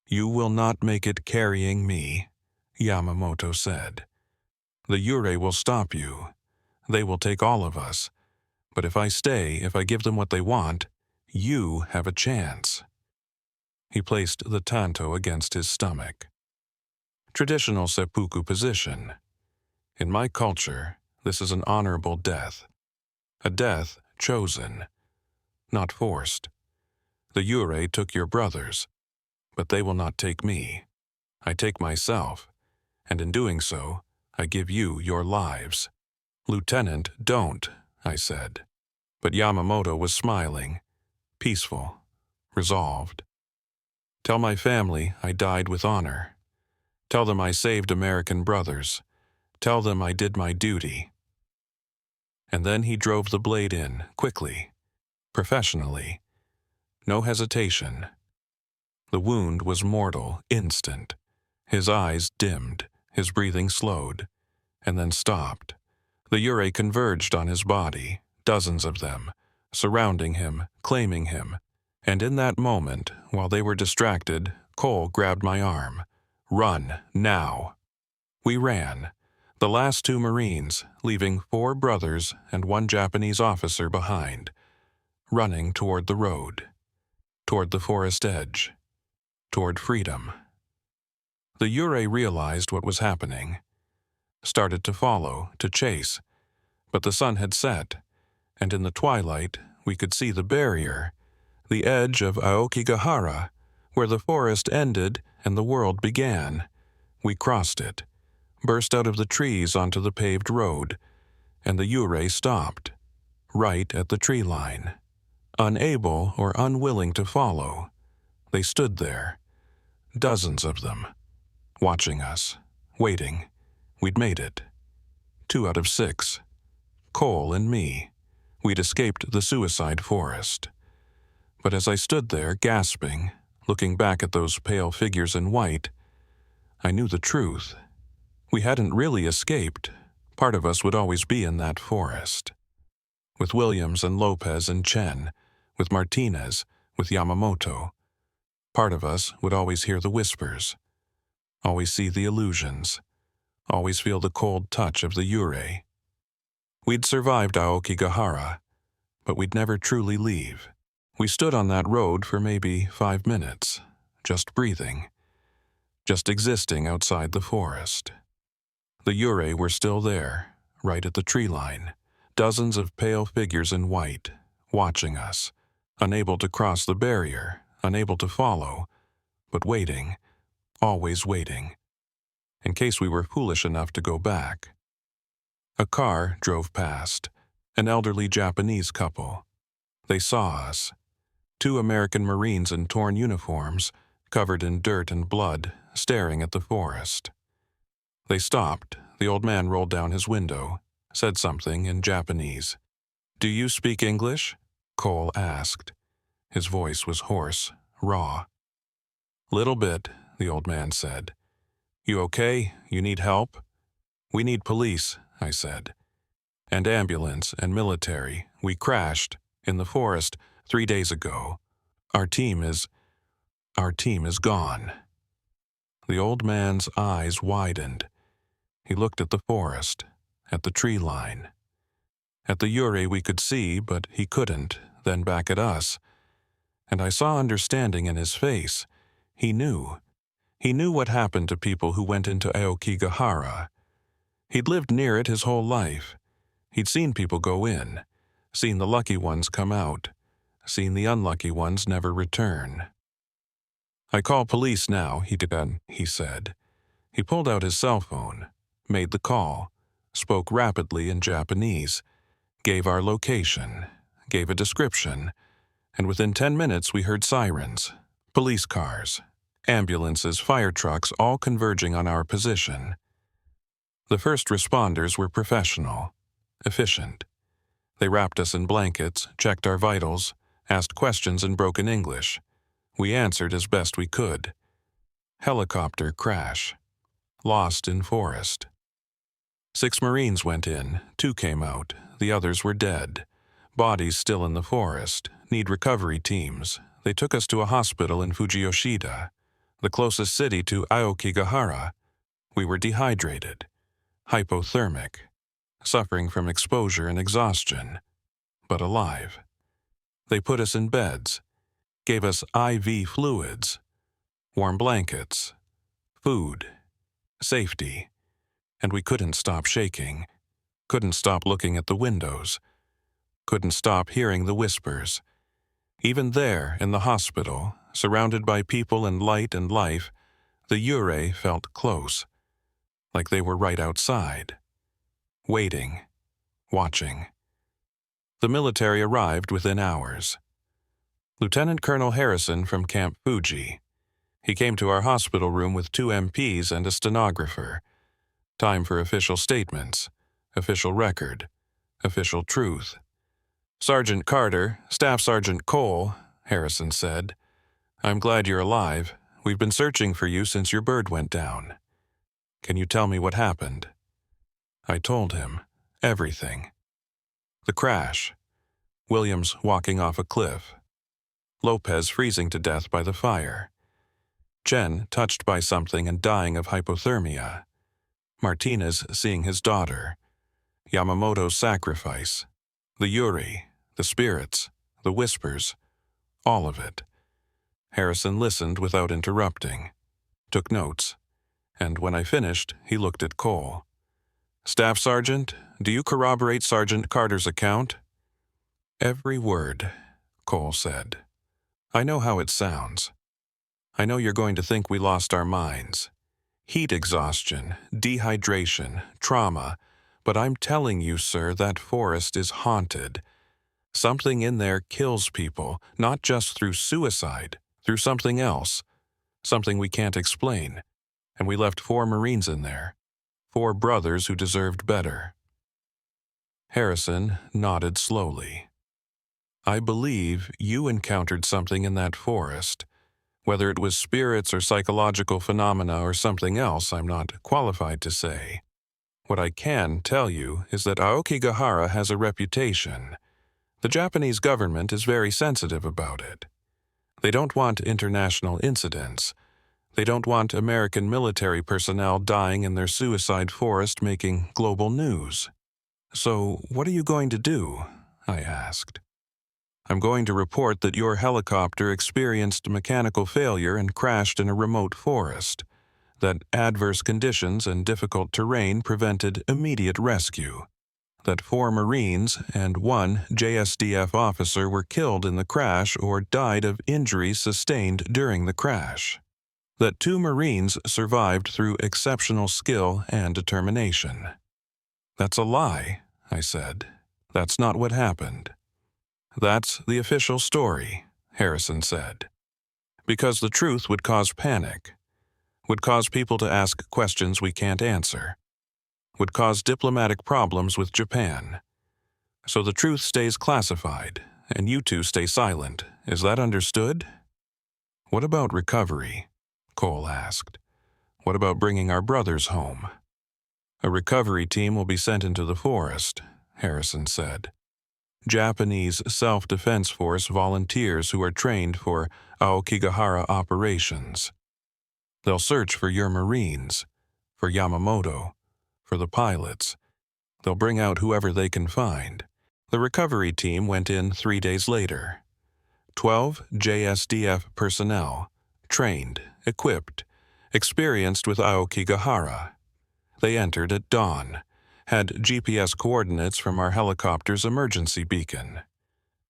"You will not make it carrying me," Yamamoto said. "The Yūrei will stop you. They will take all of us. But if I stay, if I give them what they want, you have a chance." He placed the tanto against his stomach. traditional seppuku position. In my culture, this is an honorable death. A death chosen, not forced. The Yūrei took your brothers, but they will not take me. I take myself, and in doing so, I give you your lives. Lieutenant, don't, I said. But Yamamoto was smiling, peaceful, resolved. Tell my family I died with honor. Tell them I saved American brothers. Tell them I did my duty. And then he drove the blade in, quickly, professionally. No hesitation. The wound was mortal, instant. His eyes dimmed, his breathing slowed, and then stopped. The Yūrei converged on his body, dozens of them, surrounding him, claiming him. And in that moment, while they were distracted, Cole grabbed my arm. Run, now. We ran. The last 2 Marines, leaving 4 brothers and 1 Japanese officer behind, running toward the road, toward the forest edge, toward freedom. The Yūrei realized what was happening, started to follow, to chase, but the sun had set, and in the twilight we could see the barrier, the edge of Aokigahara, where the forest ended and the world began. We crossed it, burst out of the trees onto the paved road, and the Yūrei stopped, right at the tree line. Unable or unwilling to follow, they stood there, dozens of them, watching us, waiting. We'd made it. 2 out of 6. Cole and me. We'd escaped the suicide forest. But as I stood there, gasping, looking back at those pale figures in white, I knew the truth. We hadn't really escaped. Part of us would always be in that forest. With Williams and Lopez and Chen, with Martinez, with Yamamoto. Part of us would always hear the whispers, always see the illusions, always feel the cold touch of the Yūrei. We'd survived Aokigahara, but we'd never truly leave. We stood on that road for maybe 5 minutes, just breathing, just existing outside the forest. The Yūrei were still there, right at the tree line, dozens of pale figures in white, watching us, unable to cross the barrier, unable to follow, but waiting, always waiting, in case we were foolish enough to go back. A car drove past, an elderly Japanese couple. They saw us. 2 American Marines in torn uniforms, covered in dirt and blood, staring at the forest. They stopped. The old man rolled down his window, said something in Japanese. "Do you speak English?" Cole asked. His voice was hoarse, raw. "Little bit," the old man said. "You okay? You need help?" "We need police," I said. "And ambulance and military. We crashed in the forest 3 days ago. Our team is gone." The old man's eyes widened. He looked at the forest, at the tree line. At the Yūrei we could see, but he couldn't, then back at us. And I saw understanding in his face. He knew. He knew what happened to people who went into Aokigahara. He'd lived near it his whole life. He'd seen people go in, seen the lucky ones come out, seen the unlucky ones never return. "I call police now," he said. He pulled out his cell phone, made the call, spoke rapidly in Japanese, gave our location, gave a description, and within 10 minutes we heard sirens, police cars, ambulances, fire trucks, all converging on our position. The first responders were professional, efficient. They wrapped us in blankets, checked our vitals, asked questions in broken English. We answered as best we could. Helicopter crash. Lost in forest. 6 Marines went in, 2 came out, the others were dead. Bodies still in the forest, need recovery teams. They took us to a hospital in Fujiyoshida, the closest city to Aokigahara. We were dehydrated, hypothermic, suffering from exposure and exhaustion, but alive. They put us in beds, gave us IV fluids, warm blankets, food, safety. And we couldn't stop shaking, couldn't stop looking at the windows, couldn't stop hearing the whispers. Even there, in the hospital, surrounded by people and light and life, the Yūrei felt close, like they were right outside, waiting, watching. The military arrived within hours. Lieutenant Colonel Harrison from Camp Fuji. He came to our hospital room with 2 MPs and a stenographer. Time for official statements, official record, official truth. Sergeant Carter, Staff Sergeant Cole, Harrison said, "I'm glad you're alive. We've been searching for you since your bird went down. Can you tell me what happened?" I told him everything. The crash, Williams walking off a cliff, Lopez freezing to death by the fire, Chen touched by something and dying of hypothermia, Martinez seeing his daughter, Yamamoto's sacrifice, the Yūrei, the spirits, the whispers, all of it. Harrison listened without interrupting, took notes, and when I finished, he looked at Cole. "Staff Sergeant, do you corroborate Sergeant Carter's account?" "Every word," Cole said. "I know how it sounds. I know you're going to think we lost our minds. Heat exhaustion, dehydration, trauma, but I'm telling you, sir, that forest is haunted. Something in there kills people, not just through suicide, through something else, something we can't explain. And we left 4 Marines in there, 4 brothers who deserved better." Harrison nodded slowly. "I believe you encountered something in that forest. Whether it was spirits or psychological phenomena or something else, I'm not qualified to say. What I can tell you is that Aokigahara has a reputation. The Japanese government is very sensitive about it. They don't want international incidents. They don't want American military personnel dying in their suicide forest making global news. So, what are you going to do?" I asked. "I'm going to report that your helicopter experienced mechanical failure and crashed in a remote forest, that adverse conditions and difficult terrain prevented immediate rescue, that 4 Marines and 1 JSDF officer were killed in the crash or died of injuries sustained during the crash, that 2 Marines survived through exceptional skill and determination." "That's a lie," I said. "That's not what happened." "That's the official story," Harrison said. "Because the truth would cause panic, would cause people to ask questions we can't answer, would cause diplomatic problems with Japan. So the truth stays classified, and you 2 stay silent. Is that understood?" "What about recovery?" Cole asked. "What about bringing our brothers home?" "A recovery team will be sent into the forest," Harrison said. "Japanese self-defense force volunteers who are trained for Aokigahara operations. They'll search for your Marines, for Yamamoto, for the pilots. They'll bring out whoever they can find." The recovery team went in 3 days later. 12 JSDF personnel, trained, equipped, experienced with Aokigahara. They entered at dawn, had GPS coordinates from our helicopter's emergency beacon.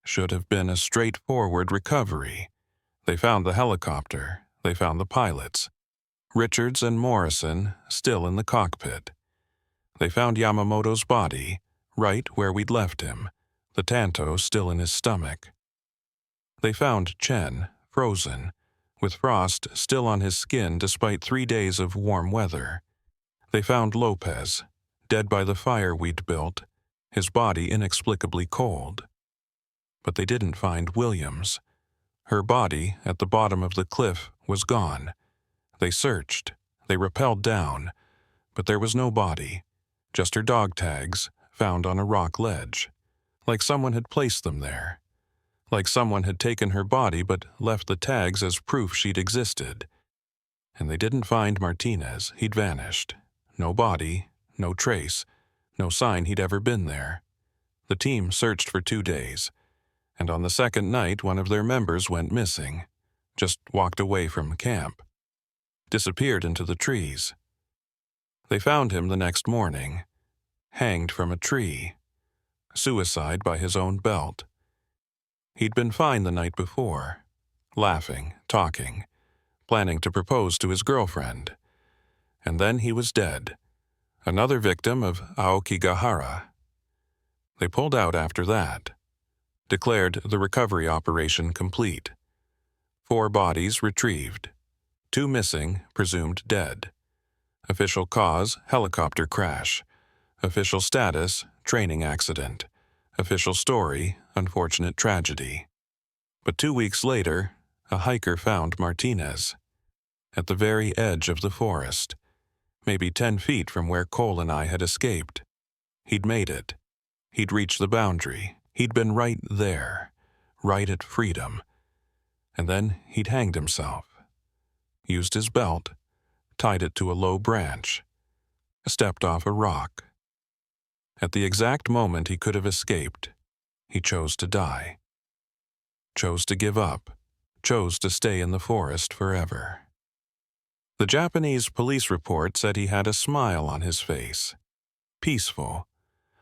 Should have been a straightforward recovery. They found the helicopter, they found the pilots. Richards and Morrison still in the cockpit. They found Yamamoto's body, right where we'd left him, the Tanto still in his stomach. They found Chen, frozen, with frost still on his skin despite 3 days of warm weather. They found Lopez, dead by the fire we'd built, his body inexplicably cold. But they didn't find Williams. Her body, at the bottom of the cliff, was gone. They searched, they rappelled down, but there was no body, just her dog tags, found on a rock ledge. Like someone had placed them there. Like someone had taken her body but left the tags as proof she'd existed. And they didn't find Martinez, he'd vanished. No body, no trace, no sign he'd ever been there. The team searched for 2 days, and on the 2nd night one of their members went missing, just walked away from camp. Disappeared into the trees. They found him the next morning, hanged from a tree, suicide by his own belt. He'd been fine the night before, laughing, talking, planning to propose to his girlfriend. And then he was dead, another victim of Aokigahara. They pulled out after that, declared the recovery operation complete. 4 bodies retrieved, 2 missing, presumed dead. Official cause, helicopter crash. Official status, training accident. Official story, unfortunate tragedy. But 2 weeks later, a hiker found Martinez at the very edge of the forest, maybe 10 feet from where Cole and I had escaped. He'd made it. He'd reached the boundary. He'd been right there, right at freedom. And then he'd hanged himself, used his belt, tied it to a low branch, stepped off a rock. At the exact moment he could have escaped, he chose to die. Chose to give up, chose to stay in the forest forever. The Japanese police report said he had a smile on his face, peaceful,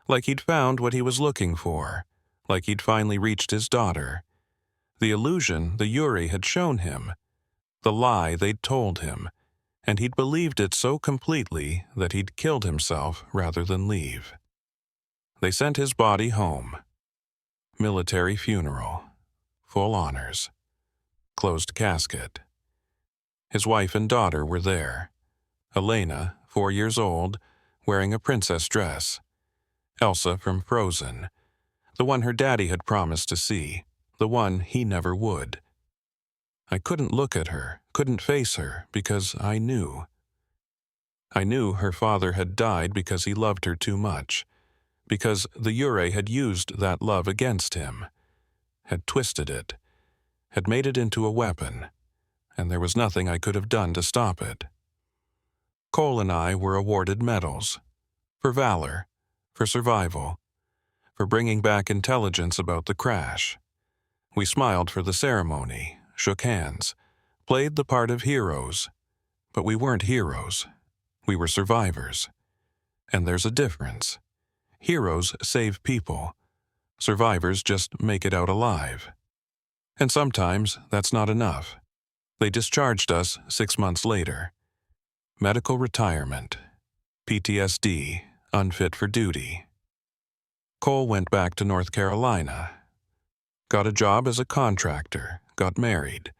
like he'd found what he was looking for, like he'd finally reached his daughter. The illusion the Yūrei had shown him, the lie they'd told him, and he'd believed it so completely that he'd killed himself rather than leave. They sent his body home. Military funeral, full honors, closed casket. His wife and daughter were there. Elena, 4 years old, wearing a princess dress. Elsa from Frozen, the one her daddy had promised to see, the one he never would. I couldn't look at her, couldn't face her, because I knew. I knew her father had died because he loved her too much, because the Yūrei had used that love against him, had twisted it, had made it into a weapon, and there was nothing I could have done to stop it. Cole and I were awarded medals, for valor, for survival, for bringing back intelligence about the crash. We smiled for the ceremony, shook hands, played the part of heroes, but we weren't heroes. We were survivors. And there's a difference. Heroes save people. Survivors just make it out alive. And sometimes that's not enough. They discharged us 6 months later. Medical retirement. PTSD, unfit for duty. Cole went back to North Carolina. Got a job as a contractor, got married,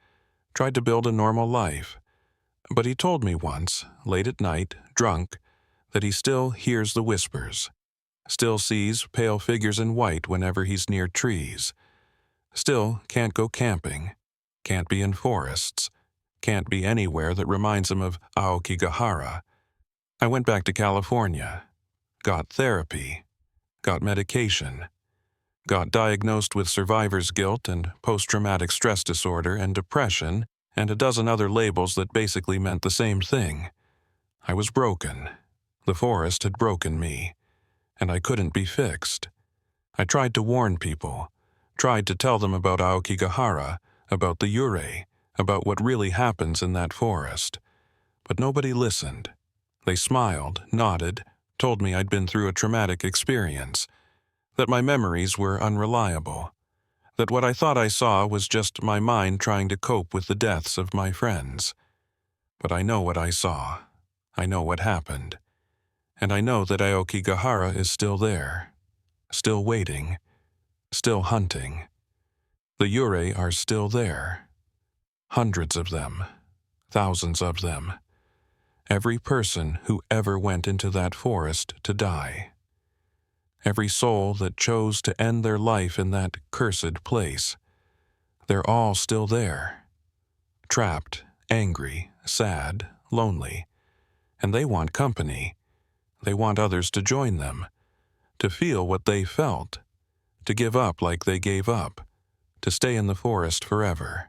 tried to build a normal life. But he told me once, late at night, drunk, that he still hears the whispers, still sees pale figures in white whenever he's near trees, still can't go camping, can't be in forests, can't be anywhere that reminds him of Aokigahara. I went back to California, got therapy, got medication, got diagnosed with survivor's guilt and post-traumatic stress disorder and depression and a dozen other labels that basically meant the same thing. I was broken. The forest had broken me, and I couldn't be fixed. I tried to warn people, tried to tell them about Aokigahara, about the Yūrei, about what really happens in that forest. But nobody listened. They smiled, nodded, told me I'd been through a traumatic experience, that my memories were unreliable, that what I thought I saw was just my mind trying to cope with the deaths of my friends. But I know what I saw. I know what happened. And I know that Aokigahara is still there, still waiting, still hunting. The Yūrei are still there. Hundreds of them, thousands of them. Every person who ever went into that forest to die. Every soul that chose to end their life in that cursed place. They're all still there. Trapped, angry, sad, lonely. And they want company. They want others to join them, to feel what they felt, to give up like they gave up, to stay in the forest forever.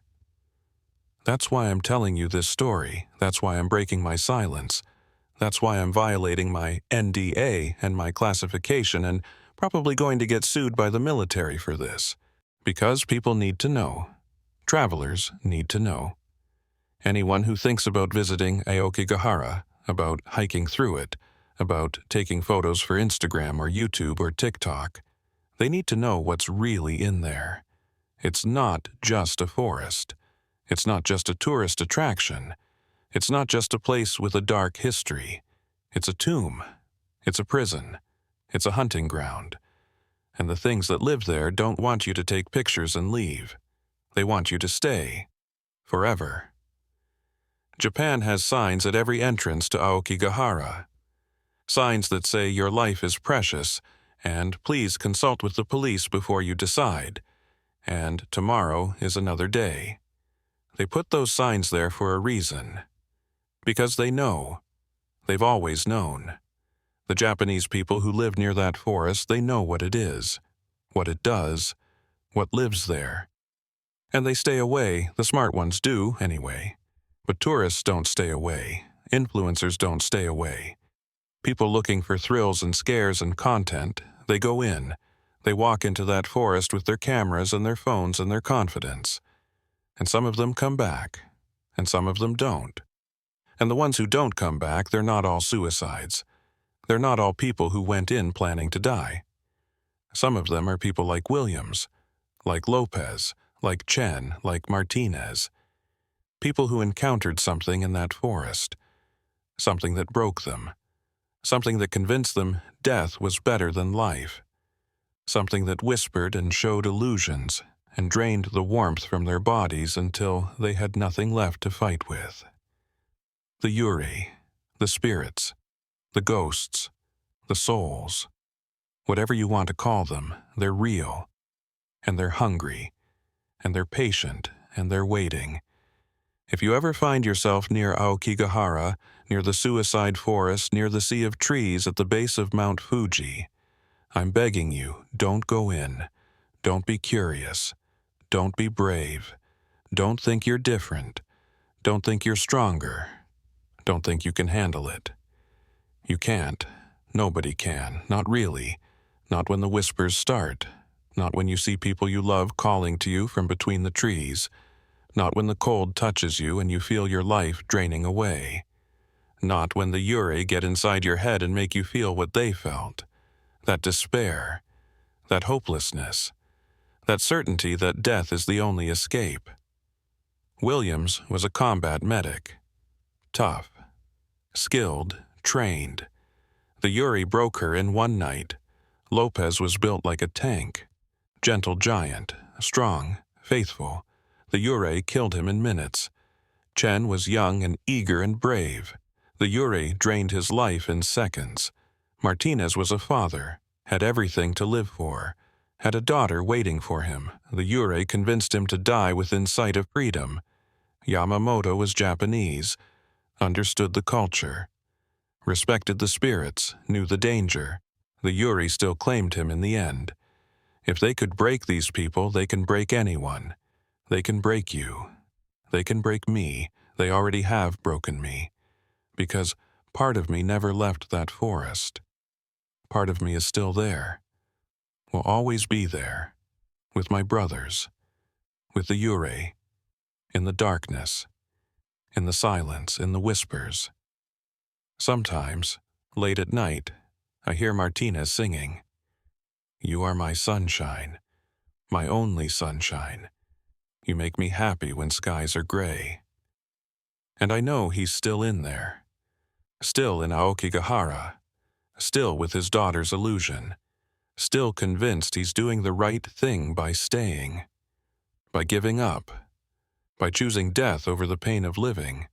That's why I'm telling you this story. That's why I'm breaking my silence. That's why I'm violating my NDA and my classification and probably going to get sued by the military for this. Because people need to know. Travelers need to know. Anyone who thinks about visiting Aokigahara, about hiking through it, about taking photos for Instagram or YouTube or TikTok. They need to know what's really in there. It's not just a forest. It's not just a tourist attraction. It's not just a place with a dark history. It's a tomb. It's a prison. It's a hunting ground. And the things that live there don't want you to take pictures and leave. They want you to stay. Forever. Japan has signs at every entrance to Aokigahara. Signs that say your life is precious, and please consult with the police before you decide, and tomorrow is another day. They put those signs there for a reason. Because they know. They've always known. The Japanese people who live near that forest, they know what it is, what it does, what lives there. And they stay away, the smart ones do, anyway. But tourists don't stay away. Influencers don't stay away. People looking for thrills and scares and content, they go in. They walk into that forest with their cameras and their phones and their confidence. And some of them come back, and some of them don't. And the ones who don't come back, they're not all suicides. They're not all people who went in planning to die. Some of them are people like Williams, like Lopez, like Chen, like Martinez. People who encountered something in that forest. Something that broke them. Something that convinced them death was better than life. Something that whispered and showed illusions and drained the warmth from their bodies until they had nothing left to fight with. The Yūrei, the spirits, the ghosts, the souls. Whatever you want to call them, they're real. And they're hungry. And they're patient. And they're waiting. If you ever find yourself near Aokigahara, near the suicide forest, near the sea of trees at the base of Mount Fuji, I'm begging you, don't go in. Don't be curious. Don't be brave. Don't think you're different. Don't think you're stronger. Don't think you can handle it. You can't. Nobody can. Not really. Not when the whispers start. Not when you see people you love calling to you from between the trees. Not when the cold touches you and you feel your life draining away. Not when the Yūrei get inside your head and make you feel what they felt. That despair. That hopelessness. That certainty that death is the only escape. Williams was a combat medic. Tough. Skilled. Trained. The Yūrei broke her in one night. Lopez was built like a tank. Gentle giant. Strong. Faithful. The Yūrei killed him in minutes. Chen was young and eager and brave. The Yūrei drained his life in seconds. Martinez was a father, had everything to live for, had a daughter waiting for him. The Yūrei convinced him to die within sight of freedom. Yamamoto was Japanese, understood the culture, respected the spirits, knew the danger. The Yūrei still claimed him in the end. If they could break these people, they can break anyone. They can break you. They can break me. They already have broken me. Because part of me never left that forest. Part of me is still there. Will always be there. With my brothers. With the Yūrei. In the darkness. In the silence. In the whispers. Sometimes, late at night, I hear Martinez singing. You are my sunshine. My only sunshine. You make me happy when skies are gray. And I know he's still in there. Still in Aokigahara. Still with his daughter's illusion. Still convinced he's doing the right thing by staying. By giving up. By choosing death over the pain of living.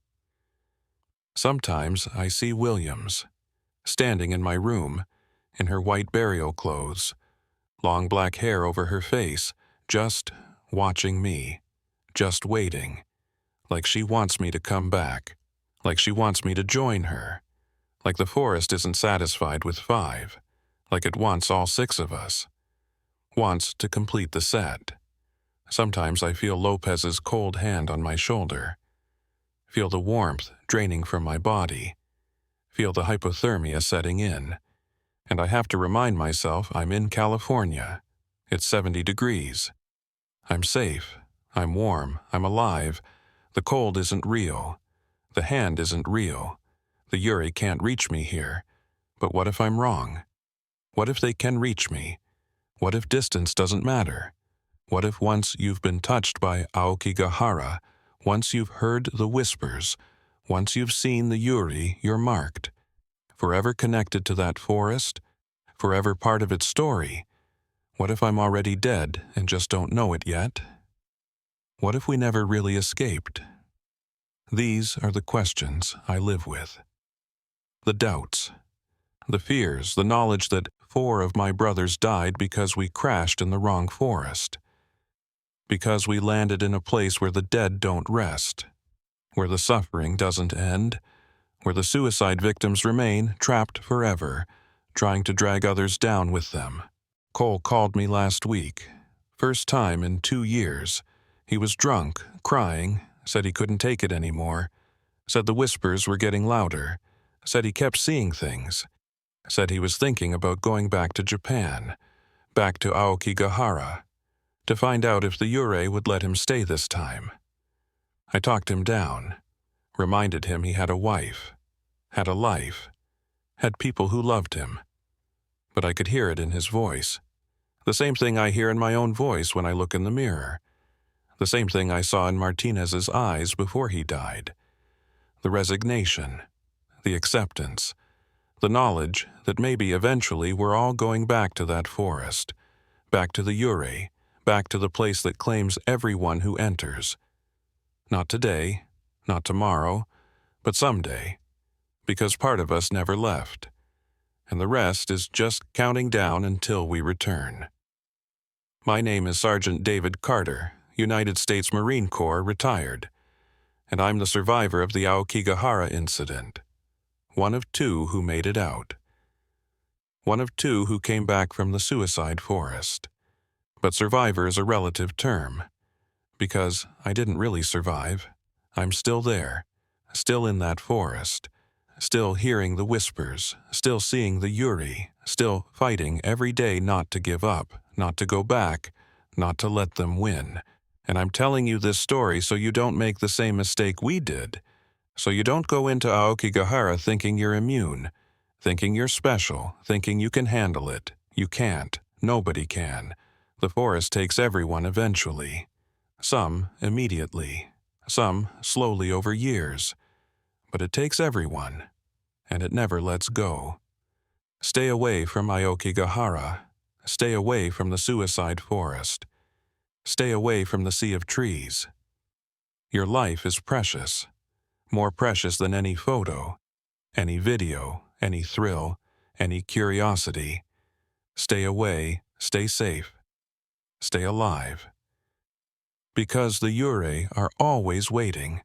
Sometimes I see Williams, standing in my room, in her white burial clothes, long black hair over her face, just watching me, just waiting, like she wants me to come back, like she wants me to join her, like the forest isn't satisfied with 5, like it wants all 6 of us, wants to complete the set. Sometimes I feel Lopez's cold hand on my shoulder, feel the warmth draining from my body, feel the hypothermia setting in, and I have to remind myself I'm in California. It's 70 degrees. I'm safe. I'm warm. I'm alive. The cold isn't real. The hand isn't real. The Yūrei can't reach me here. But what if I'm wrong? What if they can reach me? What if distance doesn't matter? What if once you've been touched by Aokigahara, once you've heard the whispers, once you've seen the Yūrei, you're marked, forever connected to that forest, forever part of its story? What if I'm already dead and just don't know it yet? What if we never really escaped? These are the questions I live with. The doubts, the fears, the knowledge that 4 of my brothers died because we crashed in the wrong forest. Because we landed in a place where the dead don't rest, where the suffering doesn't end, where the suicide victims remain trapped forever, trying to drag others down with them. Cole called me last week. First time in 2 years. He was drunk, crying, said he couldn't take it anymore, said the whispers were getting louder, said he kept seeing things, said he was thinking about going back to Japan, back to Aokigahara, to find out if the Yūrei would let him stay this time. I talked him down, reminded him he had a wife, had a life, had people who loved him. But I could hear it in his voice. The same thing I hear in my own voice when I look in the mirror. The same thing I saw in Martinez's eyes before he died. The resignation, the acceptance, the knowledge that maybe eventually we're all going back to that forest, back to the Yūrei, back to the place that claims everyone who enters. Not today, not tomorrow, but someday, because part of us never left, and the rest is just counting down until we return. My name is Sergeant David Carter, United States Marine Corps, retired, and I'm the survivor of the Aokigahara incident. One of 2 who made it out. One of 2 who came back from the suicide forest. But survivor is a relative term, because I didn't really survive. I'm still there, still in that forest, still hearing the whispers, still seeing the Yūrei, still fighting every day not to give up, not to go back, not to let them win. And I'm telling you this story so you don't make the same mistake we did, so you don't go into Aokigahara thinking you're immune, thinking you're special, thinking you can handle it. You can't. Nobody can. The forest takes everyone eventually. Some immediately, some slowly over years. But it takes everyone, and it never lets go. Stay away from Aokigahara. Stay away from the suicide forest. Stay away from the sea of trees. Your life is precious, more precious than any photo, any video, any thrill, any curiosity. Stay away, stay safe. Stay alive. Because the Yūrei are always waiting,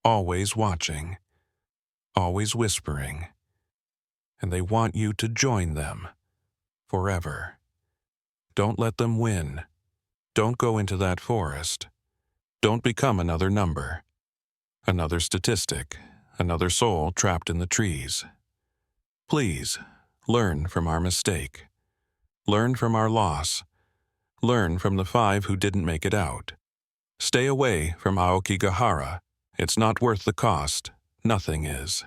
always watching, always whispering, and they want you to join them forever. Don't let them win. Don't go into that forest. Don't become another number, another statistic, another soul trapped in the trees. Please, learn from our mistake. Learn from our loss. Learn from the 5 who didn't make it out. Stay away from Aokigahara. It's not worth the cost. Nothing is.